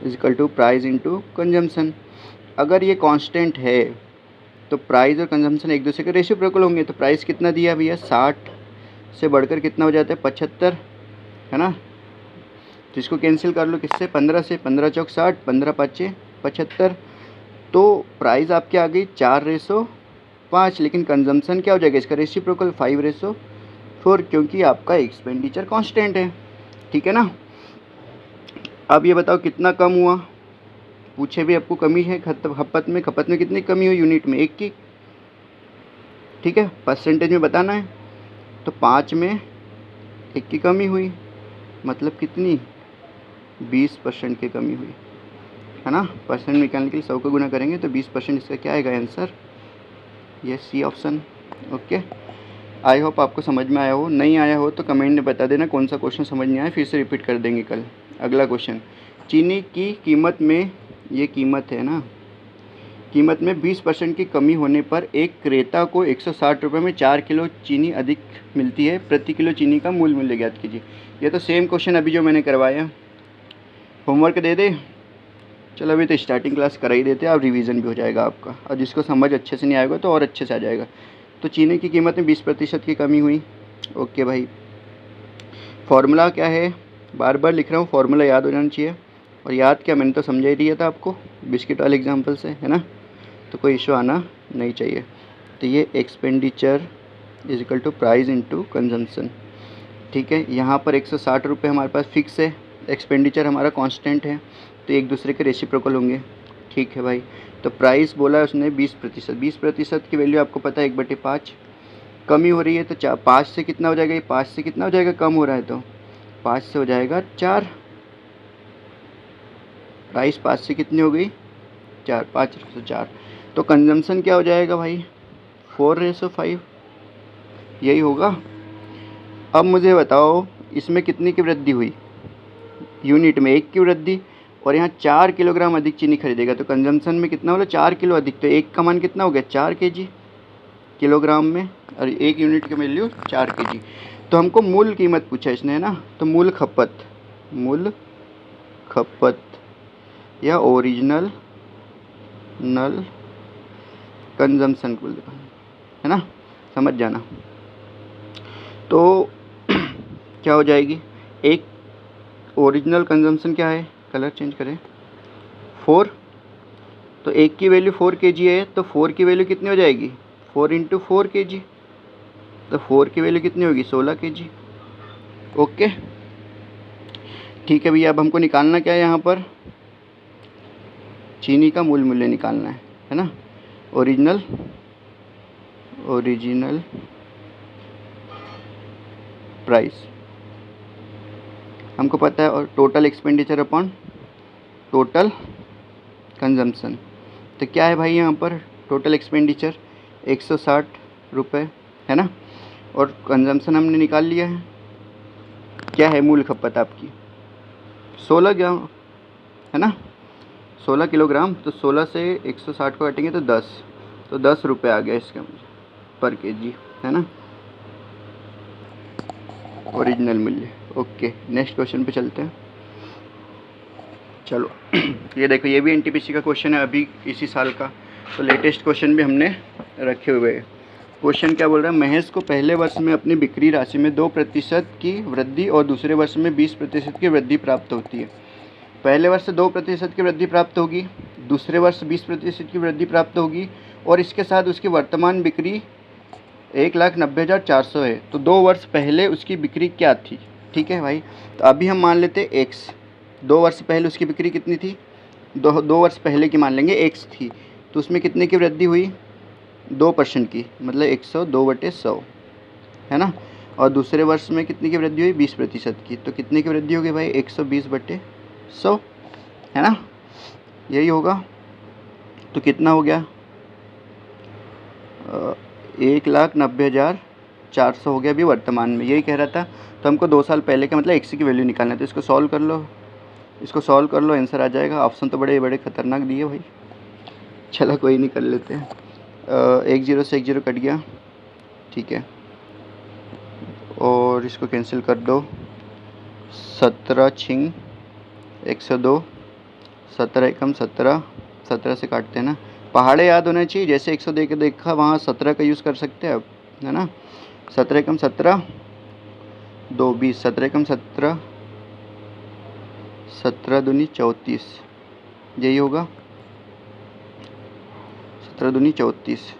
is equal to price into consumption. अगर ये कांस्टेंट है तो प्राइस और कंजम्पशन एक दूसरे के रेसिप्रोकल होंगे। तो प्राइस कितना दिया भैया, 60 से बढ़कर कितना हो जाता है, 75, है ना। तो इसको कैंसिल कर लो किससे, 15 से, 15 चौक 60, 15 पाँचे 75। तो प्राइस आपकी आ गई 4:5, लेकिन कंजम्पशन क्या हो जाएगा इसका, रेसिप्रोकल 5:4, क्योंकि आपका एक्सपेंडिचर कांस्टेंट है। ठीक है ना। अब ये बताओ कितना कम हुआ, पूछे भी आपको कमी है खपत में कितनी कमी हुई, यूनिट में 1 की। ठीक है, परसेंटेज में बताना है। तो 5 में 1 की कमी हुई, मतलब कितनी, 20% की कमी हुई, है ना। परसेंट निकालने के लिए 100 को गुना करेंगे तो 20% इसका क्या आएगा आंसर, ये C option. Okay, I hope आपको समझ में आया हो। नहीं आया हो तो कमेंट में बता देना कौन सा क्वेश्चन समझ नहीं आया, फिर से रिपीट कर देंगे कल। अगला क्वेश्चन, चीनी की कीमत में, ये कीमत है ना, कीमत में 20% की कमी होने पर एक क्रेता को 160 रुपये में 4 किलो चीनी अधिक मिलती है, प्रति किलो चीनी का मूल मूल्य ज्ञात कीजिए। ये तो सेम क्वेश्चन अभी जो मैंने करवाया, होमवर्क दे दे। चलो अभी तो स्टार्टिंग क्लास करा ही देते हैं, अब रिवीजन भी हो जाएगा आपका, और जिसको समझ अच्छे से नहीं आएगा तो और अच्छे से आ जाएगा। तो चीनी की कीमत में 20% की कमी हुई। ओके भाई, फॉर्मूला क्या है, बार बार लिख रहा हूँ, फॉर्मूला याद हो जाना चाहिए। और याद क्या, मैंने तो समझा ही दिया था आपको बिस्किट वाले एग्जाम्पल से, है ना, तो कोई इशू आना नहीं चाहिए। तो ये expenditure is equal to price into consumption. ठीक है, यहाँ पर 160 रुपये हमारे पास फिक्स है, एक्सपेंडिचर हमारा कांस्टेंट है, तो एक दूसरे के रेसिप्रोकल होंगे। ठीक है भाई, तो प्राइस बोला है उसने 20%, 20% की वैल्यू आपको पता है 1/5। कमी हो रही है तो 5 से कितना हो जाएगा, ये 5 से कितना हो जाएगा, कम हो रहा है तो 5 से हो जाएगा 4। प्राइस 5 से कितनी हो गई, 4, 5:4। तो कंजम्पशन क्या हो जाएगा भाई, 4:5, यही होगा। अब मुझे बताओ इसमें कितनी की वृद्धि हुई, यूनिट में 1 की वृद्धि, और यहाँ 4 किलोग्राम अधिक चीनी खरीदेगा, तो कंजम्पशन में कितना बोला, 4 किलो अधिक, तो 1 का मान कितना हो गया, 4 kg किलोग्राम में, और 1 यूनिट की वैल्यू 4 kg। तो हमको मूल कीमत पूछा इसने, है ना, तो मूल खपत या ओरिजिनल नल कंजम्पशन बोल दो, है ना, समझ जाना। तो क्या हो जाएगी, एक ओरिजिनल कंजम्पशन क्या है, कलर चेंज करें, 4, तो 1 की वैल्यू 4 kg है, तो 4 की वैल्यू कितनी हो जाएगी, 4 × 4 kg, तो 4 की वैल्यू कितनी होगी, 16 kg। ओके, ठीक है भैया, अब हमको निकालना क्या है, यहाँ पर चीनी का मूल मूल्य निकालना है ना, ओरिजिनल प्राइस हमको पता है, और total expenditure upon total consumption. तो क्या है भाई, यहाँ पर टोटल एक्सपेंडिचर 160 रुपये, है ना, और कंजम्पशन हमने निकाल लिया है। क्या है मूल खपत आपकी, 16 ग्राम, है ना, 16 किलोग्राम। तो 16 से 160 को काटेंगे तो 10, तो 10 रुपये आ गया इसका पर kg, है ना, ओरिजिनल मूल्य। ओके, नेक्स्ट क्वेश्चन पे चलते हैं। चलो ये देखो, ये भी एनटीपीसी का क्वेश्चन है, अभी इसी साल का, तो लेटेस्ट क्वेश्चन भी हमने रखे हुए हैं। क्वेश्चन क्या बोल रहा है, महेश को पहले वर्ष में अपनी बिक्री राशि में 2% की वृद्धि और दूसरे वर्ष में 20% की वृद्धि प्राप्त होती है। पहले वर्ष 2% की वृद्धि प्राप्त होगी, दूसरे वर्ष 20% की वृद्धि प्राप्त होगी, और इसके साथ उसकी वर्तमान बिक्री 1,90,400 है। तो 2 वर्ष पहले उसकी बिक्री क्या थी, ठीक है भाई। तो अभी हम मान लेते x, 2 वर्ष पहले उसकी बिक्री कितनी थी, 2 वर्ष पहले की मान लेंगे x थी, तो उसमें कितने की वृद्धि हुई, 2% की, मतलब 102/100, है ना। और दूसरे वर्ष में कितने की वृद्धि हुई, 20% की, तो कितने की वृद्धि होगी भाई, 120/100, है ना। यही होगा। तो कितना हो गया, 1,90,400 हो गया अभी वर्तमान में, यही कह रहा था। तो हमको 2 साल पहले का मतलब एक्स की वैल्यू निकालना है। तो इसको सॉल्व कर लो, इसको सॉल्व कर लो, आंसर आ जाएगा। ऑप्शन तो बड़े बड़े खतरनाक दिए भाई। चलो कोई नहीं, कर लेते हैं। 1 0 से 1 0 कट गया, ठीक है। और इसको कैंसिल कर दो। 17 छिंग 102, 17 एकम 17, 17 से काटते हैं ना। पहाड़े याद होने चाहिए, जैसे 100 दे के देखा वहाँ 17 का यूज़ कर सकते हैं अब, है ना। 17 एकम 17, 2 20, 17 एकम 17, 17 दूनी 34, यही होगा। 17 दूनी 34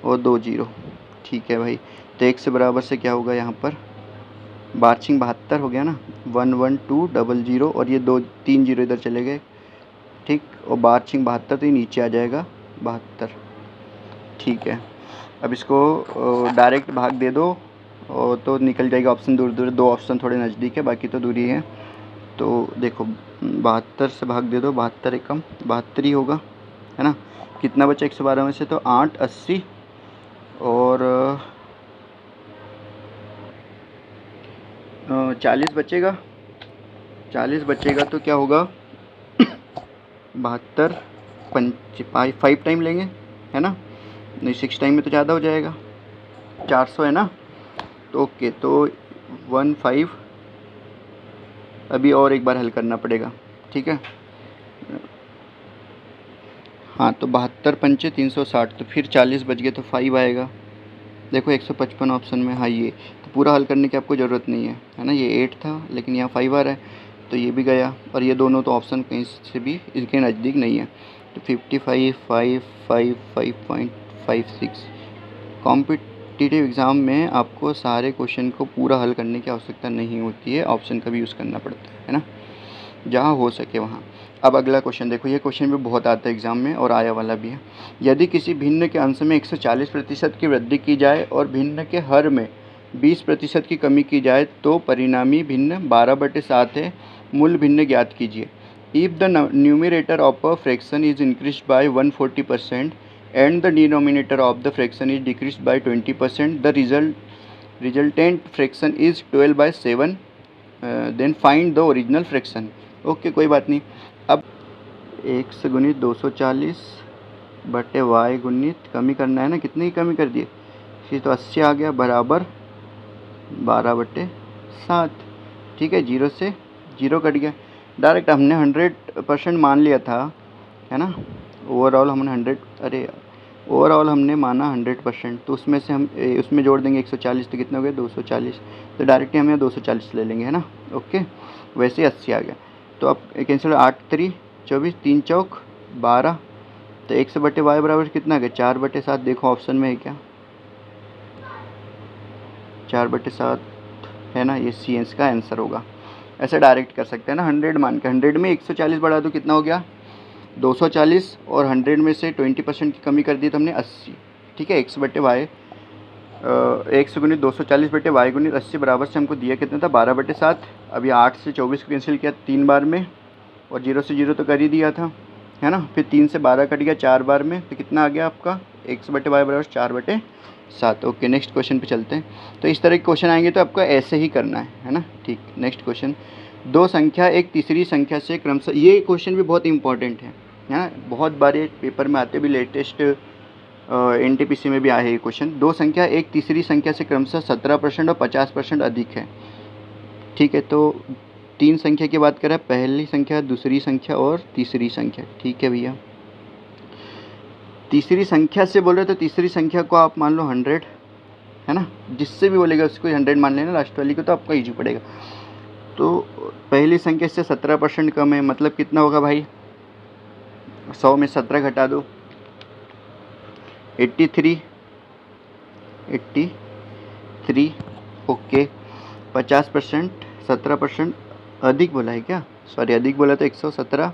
और 2 0, ठीक है भाई। तो 1 से बराबर से क्या होगा यहाँ पर, बारछिंग 72 हो गया ना, 11200 और ये 2 3 0 इधर चले गए, ठीक। और बारछिंग 72 तो ये नीचे आ जाएगा 72, ठीक है। अब इसको डायरेक्ट भाग दे दो और तो निकल जाएगा। ऑप्शन दूर दूर, 2 ऑप्शन थोड़े नज़दीक है, बाकी तो दूरी है। तो देखो 72 से भाग दे दो, 72 एकम 72 ही होगा, है ना। कितना बचा 112 में से, तो 8 80 और 40 बचेगा। 40 बचेगा तो क्या होगा, 72 5 टाइम लेंगे, है ना। नहीं 6 टाइम में तो ज़्यादा हो जाएगा, 400 है ना। तो ओके, तो 15 अभी और एक बार हल करना पड़ेगा, ठीक है। हाँ, तो 72 पंचे 360, तो फिर 40 बच गए तो 5 आएगा। देखो 155 ऑप्शन में, हाँ ये तो पूरा हल करने की आपको ज़रूरत नहीं है ना। ये 8 था लेकिन यहाँ 5 आ रहा है, तो ये भी गया। और ये दोनों तो ऑप्शन कहीं से भी इसके नज़दीक नहीं है। तो 55 5 5 5.56। कॉम्पिटिटिव एग्ज़ाम में आपको सारे क्वेश्चन को पूरा हल करने की आवश्यकता नहीं होती है, ऑप्शन का भी यूज़ करना पड़ता है ना, जहाँ हो सके वहाँ। अब अगला क्वेश्चन देखो, ये क्वेश्चन भी बहुत आता है एग्ज़ाम में और आया वाला भी है। यदि किसी भिन्न के अंश में 140% की वृद्धि की जाए और भिन्न के हर में 20% की कमी की जाए तो परिणामी भिन्न 12/7 है। मूल भिन्न ज्ञात कीजिए। If the numerator of a fraction is increase by 140% and the denominator of the fraction is decrease by 20%, the resultant fraction is 12/7, then find the original fraction. Okay, कोई बात नहीं। अब x गुणित 240 बटे y गुणित कमी करना है ना, कितने की कमी कर दिए, फिर तो 80 आ गया बराबर 12/7, ठीक है। 0 से 0 कट गया। डायरेक्ट हमने 100% मान लिया था, है ना। ओवरऑल हमने माना 100%, तो उसमें से हम उसमें जोड़ देंगे 140, तो कितना हो गया 240। तो डायरेक्टली हम यहाँ 240 ले लेंगे, है ना। ओके, वैसे ही 80 आ गया। तो अब कैंसिल, 8 3 24, 3 चौक 12। तो x बटे वाई बराबर कितना आ गया, 4/7। देखो ऑप्शन में है क्या, 4/7 है ना। ये सी का आंसर होगा। ऐसे डायरेक्ट कर सकते हैं ना, 100 मान के। 100 में 140 बढ़ा दो, कितना हो गया 240, और 100 में से 20% की कमी कर दी तो हमने 80, ठीक है। x बटे वाई, x गुणित 240 बटे वाई गुणित 80 बराबर से हमको दिया कितना था, 12/7। अभी 8 से 24 को कैंसिल किया 3 बार में, और 0 से 0 तो कर ही दिया था, है ना। फिर 3 से 12 कट गया 4 बार में, तो कितना आ गया आपका, x बटे वाई बराबर 4/7। ओके, नेक्स्ट क्वेश्चन पे चलते हैं। तो इस तरह के क्वेश्चन आएंगे तो आपको ऐसे ही करना है ना, ठीक। नेक्स्ट क्वेश्चन, दो संख्या एक तीसरी संख्या से क्रमशः, ये क्वेश्चन भी बहुत इंपॉर्टेंट है ना, बहुत बार ये पेपर में आते भी, लेटेस्ट NTPC में भी आए ये क्वेश्चन। दो संख्या एक तीसरी संख्या से क्रमशः 17% और 50% अधिक है, ठीक है। तो 3 संख्या की बात करें, पहली संख्या, दूसरी संख्या और तीसरी संख्या, ठीक है भैया। तीसरी संख्या से बोल रहे तो तीसरी संख्या को आप मान लो 100, है ना। जिससे भी बोलेगा उसको 100 मान लेना, लास्ट वाली को तो आपका ईजी पड़ेगा। तो पहली संख्या से 17% कम है, मतलब कितना होगा भाई, 100 में 17 घटा दो, 83। ओके, 50%, 17% अधिक बोला है क्या, सॉरी अधिक बोला तो 117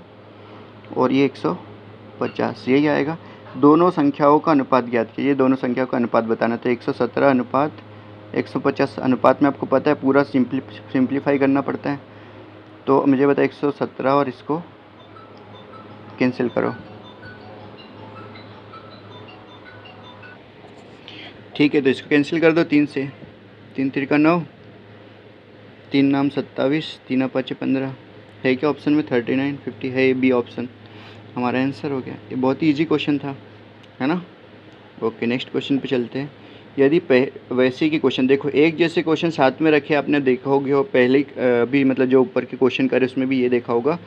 और ये 150, यही आएगा। दोनों संख्याओं का अनुपात ज्ञात कीजिए, दोनों संख्याओं का अनुपात बताना। तो 117 अनुपात 150 अनुपात में आपको पता है पूरा सिंप्लीफाई करना पड़ता है। तो मुझे बता 117 और इसको कैंसिल करो। ठीक है, तो इसको कैंसिल कर दो 3 से। 3 3 9, 3 नाम 27, 3 5 15। है क्या ऑप्शन में? 39 50 है, ये बी ऑप्शन हमारा आंसर हो गया। ये बहुत ही ईजी क्वेश्चन था, है ना। ओके, नेक्स्ट क्वेश्चन पे चलते हैं। यदि वैसे की क्वेश्चन देखो, एक जैसे क्वेश्चन साथ में रखे, आपने देखा होगा हो पहले भी, मतलब जो ऊपर के क्वेश्चन करे उसमें भी ये देखा होगा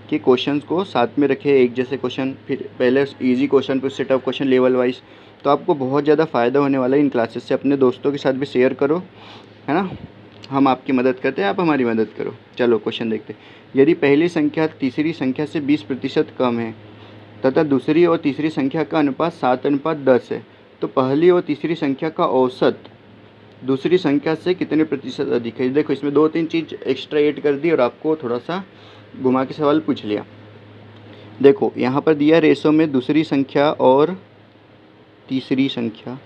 कि क्वेश्चंस को साथ में रखे, एक जैसे क्वेश्चन, फिर पहले इजी क्वेश्चन फिर set of question level wise. तो आपको बहुत ज़्यादा फ़ायदा होने वाला है इन क्लासेस से। अपने दोस्तों के साथ भी शेयर करो, है ना। हम आपकी मदद करते हैं, आप हमारी मदद करो। चलो क्वेश्चन देखते हैं। यदि पहली संख्या तीसरी संख्या से 20% कम है तथा दूसरी और तीसरी संख्या का अनुपात 7:10 है, तो पहली और तीसरी संख्या का औसत दूसरी संख्या से कितने प्रतिशत अधिक है। देखो, इसमें 2-3 चीज़ एक्स्ट्रा ऐड कर दी और आपको थोड़ा सा घुमा के सवाल पूछ लिया। देखो यहाँ पर दिया रेशो में दूसरी संख्या और तीसरी संख्या,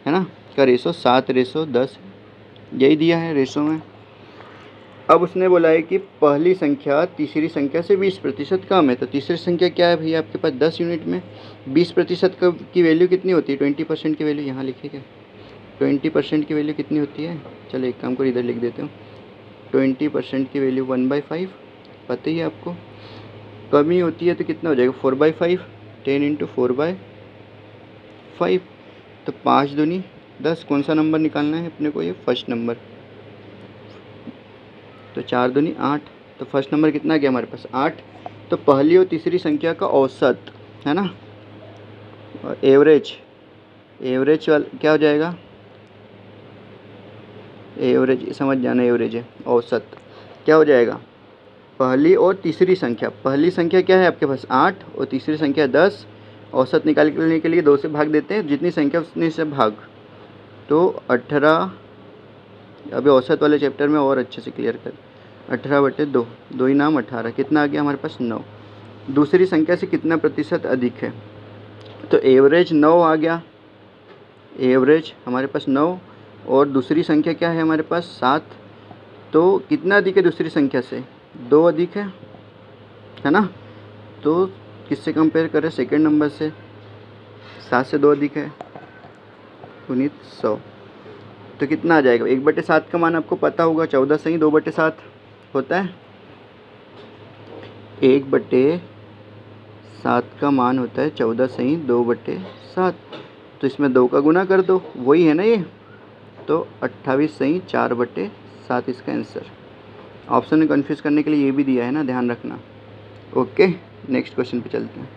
है ना, का रेशो 7:10 यही दिया है रेशो में। अब उसने बोला है कि पहली संख्या तीसरी संख्या से 20% कम है, तो तीसरी संख्या क्या है भैया आपके पास 10 यूनिट में। 20% की वैल्यू कितनी होती है? 20% की वैल्यू यहाँ लिखे क्या? 20% की वैल्यू कितनी होती है? चलो एक काम को इधर लिख देते हूँ। 20% की वैल्यू 1/5, पता ही है आपको। कमी होती है तो कितना हो जाएगा? 4/5। 10 × 4/5, तो 5 दूनी 10। कौन सा नंबर निकालना है अपने को? ये फर्स्ट नंबर। तो 4 दूनी 8, तो फर्स्ट नंबर कितना गया हमारे पास? 8। तो पहली और तीसरी संख्या का औसत, है ना, और एवरेज वाला क्या हो जाएगा? एवरेज समझ जाना, एवरेज है, औसत क्या हो जाएगा? पहली और तीसरी संख्या, पहली संख्या क्या है आपके पास? 8 और तीसरी संख्या 10। औसत निकालने के लिए 2 से भाग देते हैं, जितनी संख्या उतनी से भाग, तो 18। अभी औसत वाले चैप्टर में और अच्छे से क्लियर कर। 18/2, 2 ही नाम 18, कितना आ गया हमारे पास? 9। दूसरी संख्या से कितना प्रतिशत अधिक है? तो एवरेज 9 आ गया, एवरेज हमारे पास 9, और दूसरी संख्या क्या है हमारे पास? 7। तो कितना अधिक है दूसरी संख्या से? 2 अधिक है ना। तो किससे कंपेयर करें? सेकेंड नंबर से। 7 से 2 अधिक है, गुणित 100, तो कितना आ जाएगा? 1/7 का मान आपको पता होगा, 14 सही 2/7 होता है। 1/7 का मान होता है 14 सही 2/7, तो इसमें 2 का गुना कर दो, वही है ना ये। तो 28 सही 4/7 इसका आंसर। ऑप्शन में कन्फ्यूज़ करने के लिए ये भी दिया है ना, ध्यान रखना। ओके, नेक्स्ट क्वेश्चन पे चलते हैं।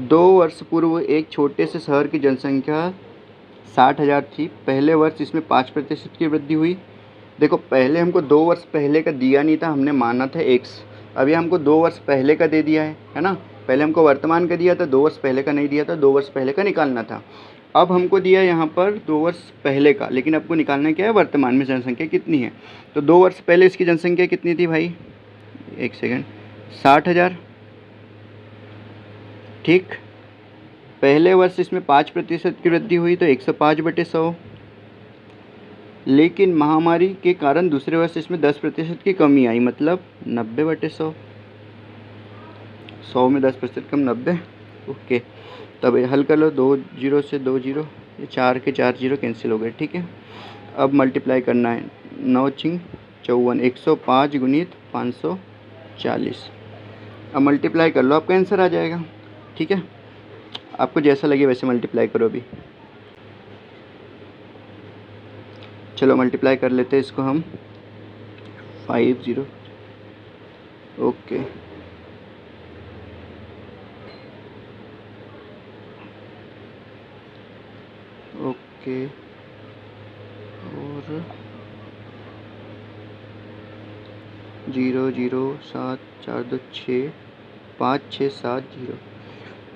2 वर्ष पूर्व एक छोटे से शहर की जनसंख्या 60,000 थी। पहले वर्ष इसमें 5% की वृद्धि हुई। देखो, पहले हमको 2 वर्ष पहले का दिया नहीं था, हमने माना था x। अभी हमको 2 वर्ष पहले का दे दिया है ना। पहले हमको वर्तमान का दिया था, 2 वर्ष पहले का नहीं दिया था, 2 वर्ष पहले का निकालना था। अब हमको दिया यहाँ पर 2 वर्ष पहले का, लेकिन आपको निकालना क्या है? वर्तमान में जनसंख्या कितनी है। तो 2 वर्ष पहले इसकी जनसंख्या कितनी थी भाई? एक सेकेंड, 60,000। ठीक, पहले वर्ष इसमें 5% की वृद्धि हुई, तो 105/100। लेकिन महामारी के कारण दूसरे वर्ष इसमें 10% की कमी आई, मतलब 90/100। 100 में 10% कम 90। ओके, तब हल कर लो। 2 0 से 2 0, ये 4 के 4 0 कैंसिल हो गए। ठीक है, अब मल्टीप्लाई करना है। 9 × 54, 105 गुणित 540। अब मल्टीप्लाई कर लो, आपका आंसर आ जाएगा। ठीक है, आपको जैसा लगे वैसे मल्टीप्लाई करो अभी। चलो मल्टीप्लाई कर लेते हैं इसको हम। 50। ओके, ओके, और 0 0 7 4 2 6 5 6 7 0,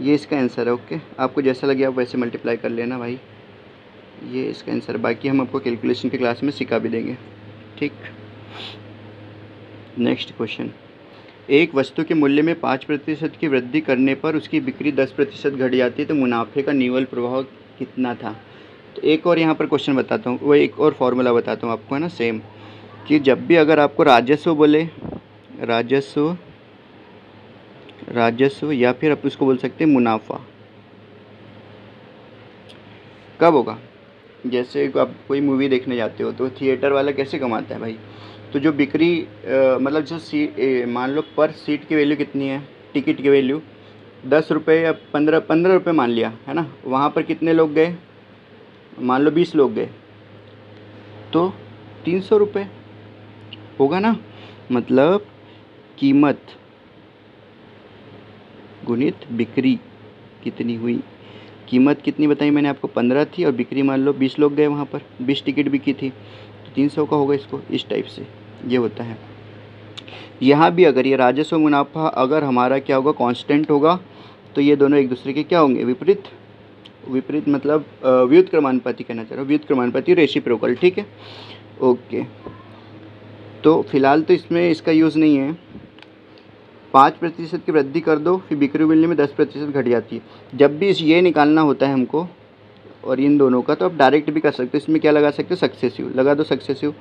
ये इसका आंसर है। ओके, आपको जैसा लगे आप वैसे मल्टीप्लाई कर लेना भाई, ये इसका आंसर। बाकी हम आपको कैलकुलेशन की क्लास में सिखा भी देंगे। ठीक, नेक्स्ट क्वेश्चन। एक वस्तु के मूल्य में 5% की वृद्धि करने पर उसकी बिक्री 10% घट जाती है, तो मुनाफे का निव्वल प्रभाव कितना था। तो एक और यहाँ पर क्वेश्चन बताता हूँ, वो एक और फॉर्मूला बताता हूँ आपको, है ना, सेम, कि जब भी अगर आपको राजस्व बोले, राजस्व राजस्व या फिर आप उसको बोल सकते हैं मुनाफा। कब होगा? जैसे आप कोई मूवी देखने जाते हो तो थिएटर वाला कैसे कमाता है भाई? तो जो बिक्री मतलब जो मान लो पर सीट की वैल्यू कितनी है, टिकट की वैल्यू 10 रुपये या 15 रुपये मान लिया है ना। वहाँ पर कितने लोग गए? मान लो 20 लोग गए तो 300 रुपये होगा ना। मतलब कीमत गुणित बिक्री कितनी हुई। कीमत कितनी बताई मैंने आपको? 15 थी और बिक्री मान लो 20 लोग गए, वहाँ पर 20 टिकट बिकी थी तो 300 का होगा। इसको इस टाइप से ये होता है। यहाँ भी अगर ये राजस्व मुनाफा अगर हमारा क्या होगा, कांस्टेंट होगा, तो ये दोनों एक दूसरे के क्या होंगे? विपरीत। विपरीत मतलब व्युत्क्रमानुपाती कहना चाह रहा हूँ, व्युत्क्रमानुपाती, रेसिप्रोकल। ठीक है, ओके। तो फिलहाल तो इसमें इसका यूज़ नहीं है। 5% की वृद्धि कर दो, फिर बिक्री मूल्य में 10% घट जाती है। जब भी ये निकालना होता है हमको और इन दोनों का, तो आप डायरेक्ट भी कर सकते हो। इसमें क्या लगा सकते हो? सक्सेसिव लगा दो, सक्सेसिव।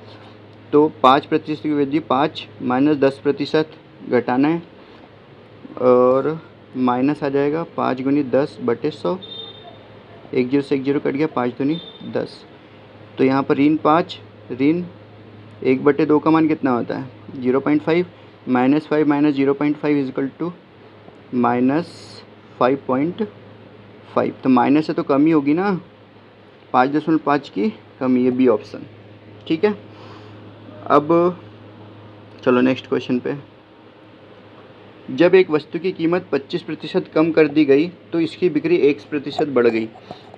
तो 5% की वृद्धि, 5 माइनस 10% घटाना है और माइनस आ जाएगा 5 गुनी 10/100। 1 0 से 1 0 कट गया, 5 दूनी 10। तो यहाँ पर ऋण 5 ऋण 1/2 का मान कितना होता है? 0.5 -5 माइनस 0.5 इजकल टू -5.5। तो माइनस से तो कमी होगी ना, 5.5 की कमी, ये बी ऑप्शन। ठीक है, अब चलो नेक्स्ट क्वेश्चन पे। जब एक वस्तु की कीमत 25% कम कर दी गई तो इसकी बिक्री 1% बढ़ गई।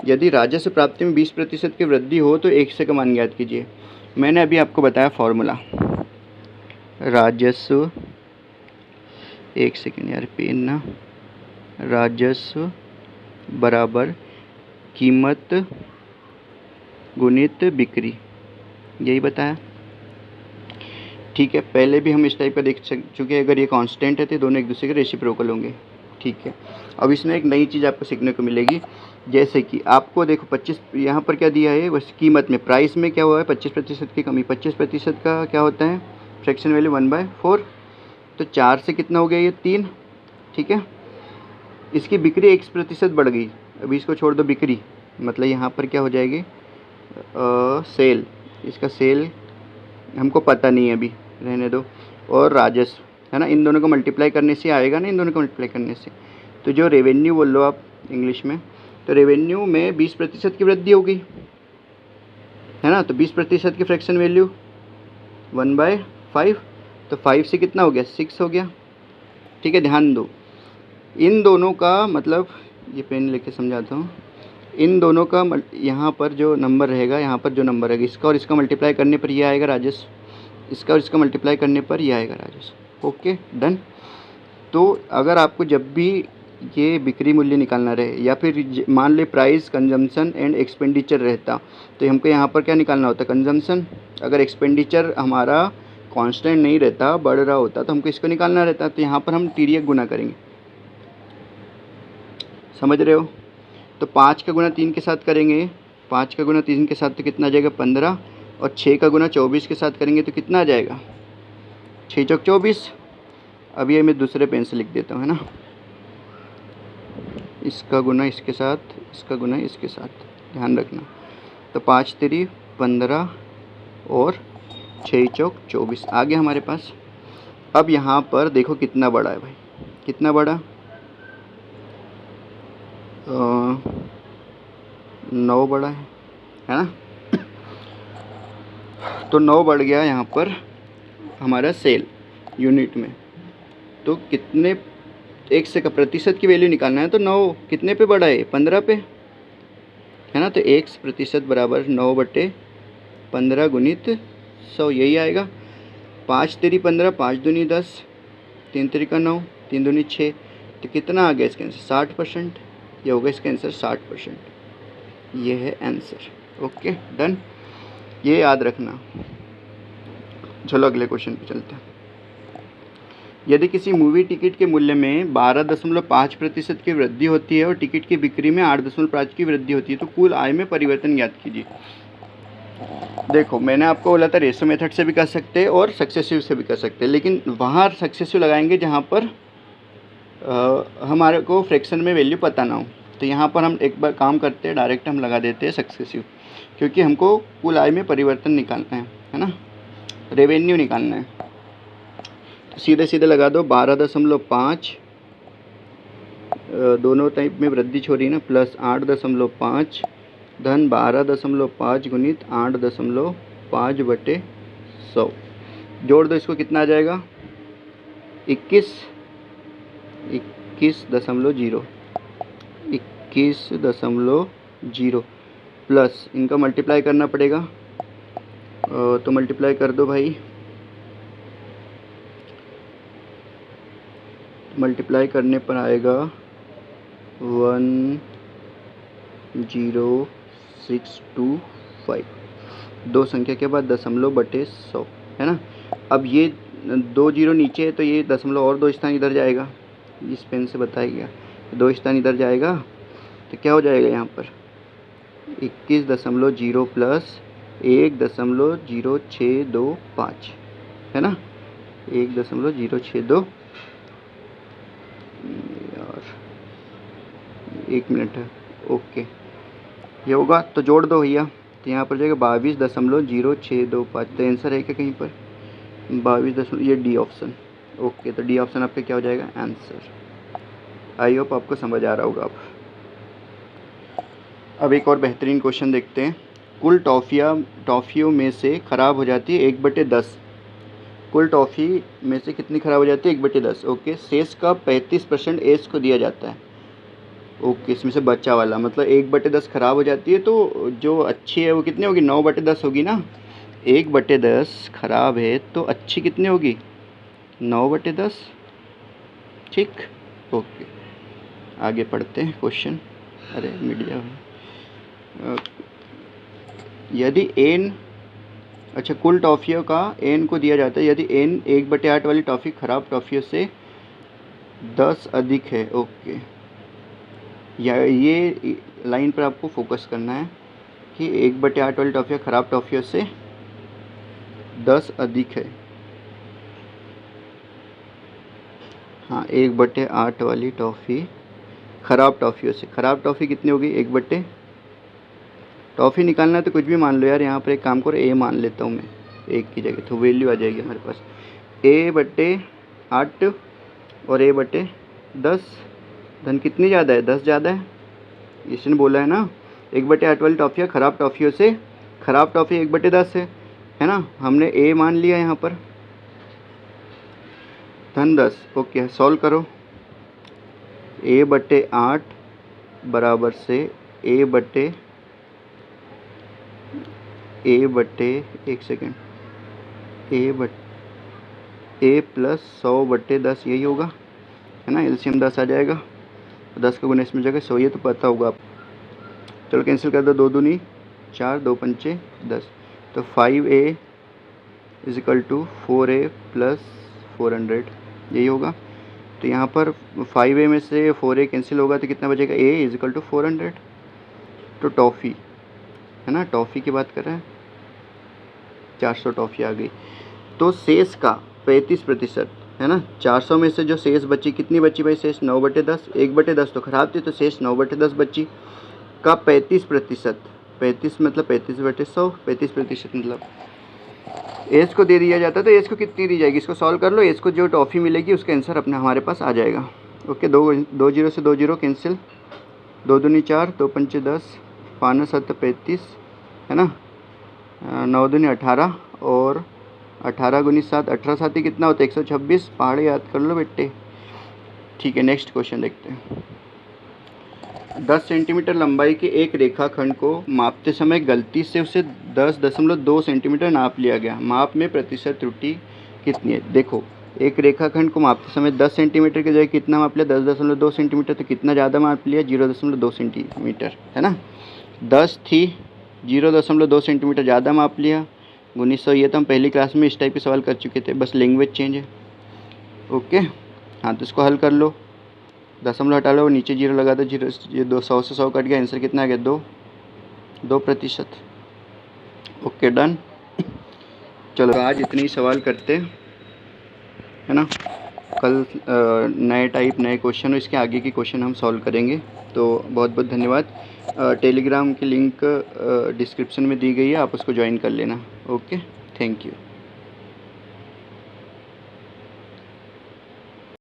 यदि राजस्व प्राप्ति में 20% की वृद्धि हो तो 1 का मान ज्ञात कीजिए। मैंने अभी आपको बताया फॉर्मूला। राजस्व, एक सेकेंड यार, पेन ना। राजस्व बराबर कीमत गुणित बिक्री, यही बताया। ठीक है, पहले भी हम इस टाइप का देख चुके हैं। अगर ये कांस्टेंट है तो दोनों एक दूसरे के रेसिप्रोकल होंगे। ठीक है, अब इसमें एक नई चीज़ आपको सीखने को मिलेगी। जैसे कि आपको देखो 25 यहाँ पर क्या दिया है, बस कीमत में, प्राइस में क्या हुआ है? 25% की कमी। 25% का क्या होता है? Fraction value 1/4। तो 4 से कितना हो गया? ये 3। ठीक है, इसकी बिक्री 1% बढ़ गई। अभी इसको छोड़ दो, बिक्री मतलब यहाँ पर क्या हो जाएगी? सेल। इसका सेल हमको पता नहीं है, अभी रहने दो। और राजस्व है ना, इन दोनों को मल्टीप्लाई करने से आएगा ना, इन दोनों को मल्टीप्लाई करने से। तो जो रेवेन्यू बोल लो आप इंग्लिश में, तो रेवेन्यू में 20% की वृद्धि होगी, है ना। तो 20% की फ्रैक्शन वैल्यू 1/5। तो 5 से कितना हो गया? 6 हो गया। ठीक है, ध्यान दो, इन दोनों का मतलब, ये पेन लेके समझाता हूँ। इन दोनों का यहाँ पर जो नंबर रहेगा, यहाँ पर जो नंबर रहेगा, इसका और इसका मल्टीप्लाई करने पर ये आएगा राजस्व, इसका और इसका मल्टीप्लाई करने पर ये आएगा राजस्व। Okay, done. तो अगर आपको जब भी ये बिक्री मूल्य निकालना रहे या फिर मान ले प्राइस, कंजम्पशन एंड एक्सपेंडिचर रहता, तो हमको यहाँ पर क्या निकालना होता? कंजम्पशन। अगर एक्सपेंडिचर हमारा कांस्टेंट नहीं रहता, बढ़ रहा होता, तो हमको इसको निकालना रहता। तो यहाँ पर हम TDF गुना करेंगे, समझ रहे हो। तो 5 का गुना 3 के साथ करेंगे, 5 का गुना 3 के साथ तो कितना आ जाएगा? 15। और 6 का गुना 24 के साथ करेंगे तो कितना आ जाएगा? 6 चौक 24। अब ये मैं दूसरे पेन से लिख देता हूँ, है ना। इसका गुना इसके साथ, इसका गुना इसके साथ, ध्यान रखना। तो 5 3 15 और 6 चौक 24 आ गया हमारे पास। अब यहाँ पर देखो कितना बड़ा है भाई, कितना बड़ा? 9 बड़ा है ना। तो 9 बढ़ गया यहाँ पर हमारा सेल यूनिट में। तो कितने, 1 का प्रतिशत की वैल्यू निकालना है, तो 9 कितने पे बढ़ा है? 15 पे, है ना। तो 1% बराबर 9/15 गुणित 100, यही आएगा। 5 3 15, 5 दूनी 10, 3 3 9, 3 दूनी 6। तो कितना आ गया इसका आंसर? 60%। ये होगा इसका आंसर 60%। ये है आंसर। ओके, डन, ये याद रखना। चलो अगले क्वेश्चन पे चलते हैं। यदि किसी मूवी टिकट के मूल्य में 12.5% की वृद्धि होती है और टिकट की बिक्री में 8.5 की वृद्धि होती है तो कुल आय में परिवर्तन ज्ञात कीजिए। देखो, मैंने आपको बोला था रेशो मेथड से भी कर सकते हैं और सक्सेसिव से भी कर सकते हैं, लेकिन वहाँ सक्सेसिव लगाएंगे जहाँ पर हमारे को फ्रैक्शन में वैल्यू पता ना हो, तो यहाँ पर हम एक बार काम करते हैं, डायरेक्ट हम लगा देते हैं सक्सेसिव, क्योंकि हमको कुल आय में परिवर्तन निकालना है ना, रेवेन्यू निकालना है। तो सीधे सीधे लगा दो 12.5, दोनों टाइप में वृद्धि छोड़ी ना, प्लस 8.5 धन 12.5 गुणित 8.5 बटे 100। जोड़ दो इसको, कितना आ जाएगा 21.0 प्लस इनका मल्टीप्लाई करना पड़ेगा, तो मल्टीप्लाई कर दो भाई, मल्टीप्लाई करने पर आएगा 10625, दो संख्या के बाद दशमलव बटे 100 है ना। अब ये 2 जीरो नीचे है तो ये दशमलव और 2 स्थान इधर जाएगा, इस पेन से बताया गया 2 स्थान इधर जाएगा, तो क्या हो जाएगा यहाँ पर 21.0 प्लस 1.0625 है ना, 1.062 यार, 1 मिनट है, ओके ये होगा। तो जोड़ दो भैया, तो यहाँ पर जाएगा 22.0625, तो आंसर है क्या कहीं पर 22, ये डी ऑप्शन। ओके, तो डी ऑप्शन आपका क्या हो जाएगा आंसर। आई होप आपको समझ आ रहा होगा। अब एक और बेहतरीन क्वेश्चन देखते हैं। कुल टॉफ़ियों में से ख़राब हो जाती है 1/10। कुल टॉफ़ी में से कितनी ख़राब हो जाती है 1/10। ओके, शेष का 35% एज को दिया जाता है। ओके, इसमें से बच्चा वाला मतलब 1/10 ख़राब हो जाती है, तो जो अच्छी है वो कितनी होगी 9/10 होगी ना। 1/10 ख़राब है तो अच्छी कितनी होगी 9/10। ठीक, ओके आगे पढ़ते हैं क्वेश्चन। अरे मीडिया, यदि n, अच्छा कुल टॉफ़ियों का n को दिया जाता है, यदि n 1/8 वाली टॉफ़ी ख़राब टॉफ़ियों से 10 अधिक है। ओके, या ये लाइन पर आपको फोकस करना है कि 1/8 वाली टॉफ़ियाँ ख़राब टॉफ़ियों से 10 अधिक है। हाँ, 1/8 वाली टॉफ़ी ख़राब टॉफ़ियों से, ख़राब टॉफ़ी कितनी होगी 1/, टॉफ़ी निकालना है तो कुछ भी मान लो यार, यहाँ पर एक काम करो a मान लेता हूँ मैं 1 की जगह, तो वैल्यू आ जाएगी हमारे पास a/8 और a/10, धन कितनी ज़्यादा है 10 ज़्यादा है, इसने बोला है ना 1/8 वाली टॉफ़ियाँ ख़राब टॉफ़ियों से, ख़राब टॉफ़ी 1/10 है ना, हमने a मान लिया यहाँ पर, धन 10। ओके, सॉल्व करो, a/8 बराबर से a बटे एक सेकेंड a प्लस 100/10 यही होगा है ना, एलसीएम 10 आ जाएगा, 10 का गुना इसमें जाएगा 100, ये तो पता होगा आप। चलो कैंसिल कर दो, 2 दूनी 4, 2 पंचे 10, तो 5a = 4a प्लस 400 यही होगा। तो यहाँ पर 5a में से 4a कैंसिल होगा तो कितना बचेगा a = 400। तो टॉफ़ी है ना, टॉफ़ी की बात कर रहे हैं, 400 टॉफ़ी आ गई। तो शेष का 35% है ना, 400 में से जो शेष बची कितनी बची भाई, शेष 9/10, 1/10 तो ख़राब थी, तो शेष 9/10 बची, का 35%, 35 मतलब 35/100, 35% मतलब एज को दे दिया जाता है, तो एज को कितनी दी जाएगी, इसको सॉल्व कर लो, एज को जो टॉफ़ी मिलेगी उसका आंसर अपना हमारे पास आ जाएगा। ओके, 2 जीरो से 2 जीरो कैंसिल, 2 दूनी 4, 2 पंचे 10, 5 7 35 है ना, 9 दूनी 18 और 18 गुनी 7, 18 7 ही कितना होता है 126, पहाड़ी याद कर लो बेटे। ठीक है, नेक्स्ट क्वेश्चन देखते हैं। 10 सेंटीमीटर लंबाई के एक रेखाखंड को मापते समय गलती से उसे 10.2 सेंटीमीटर नाप लिया गया, माप में प्रतिशत त्रुटि कितनी है। देखो, एक रेखाखंड को मापते समय 10 सेंटीमीटर की जगह कितना माप लिया 10.2 सेंटीमीटर, तो कितना ज़्यादा माप लिया 0.2 सेंटीमीटर है ना, 10 थी 0.2 सेंटीमीटर ज़्यादा माप लिया, 1900, ये तो हम पहली क्लास में इस टाइप के सवाल कर चुके थे, बस लैंग्वेज चेंज है। ओके, हाँ तो इसको हल कर लो, दशमलव हटा लो, नीचे 0 लगा दो, 0 ये 200 से 100 कट गया, आंसर कितना आ गया 2%। Okay done. चलो आज इतने ही सवाल करते हैं है ना, कल नए टाइप नए क्वेश्चन और इसके आगे के क्वेश्चन हम सॉल्व करेंगे। तो बहुत बहुत धन्यवाद। टेलीग्राम की लिंक डिस्क्रिप्शन में दी गई है, आप उसको ज्वाइन कर लेना। Okay, thank you.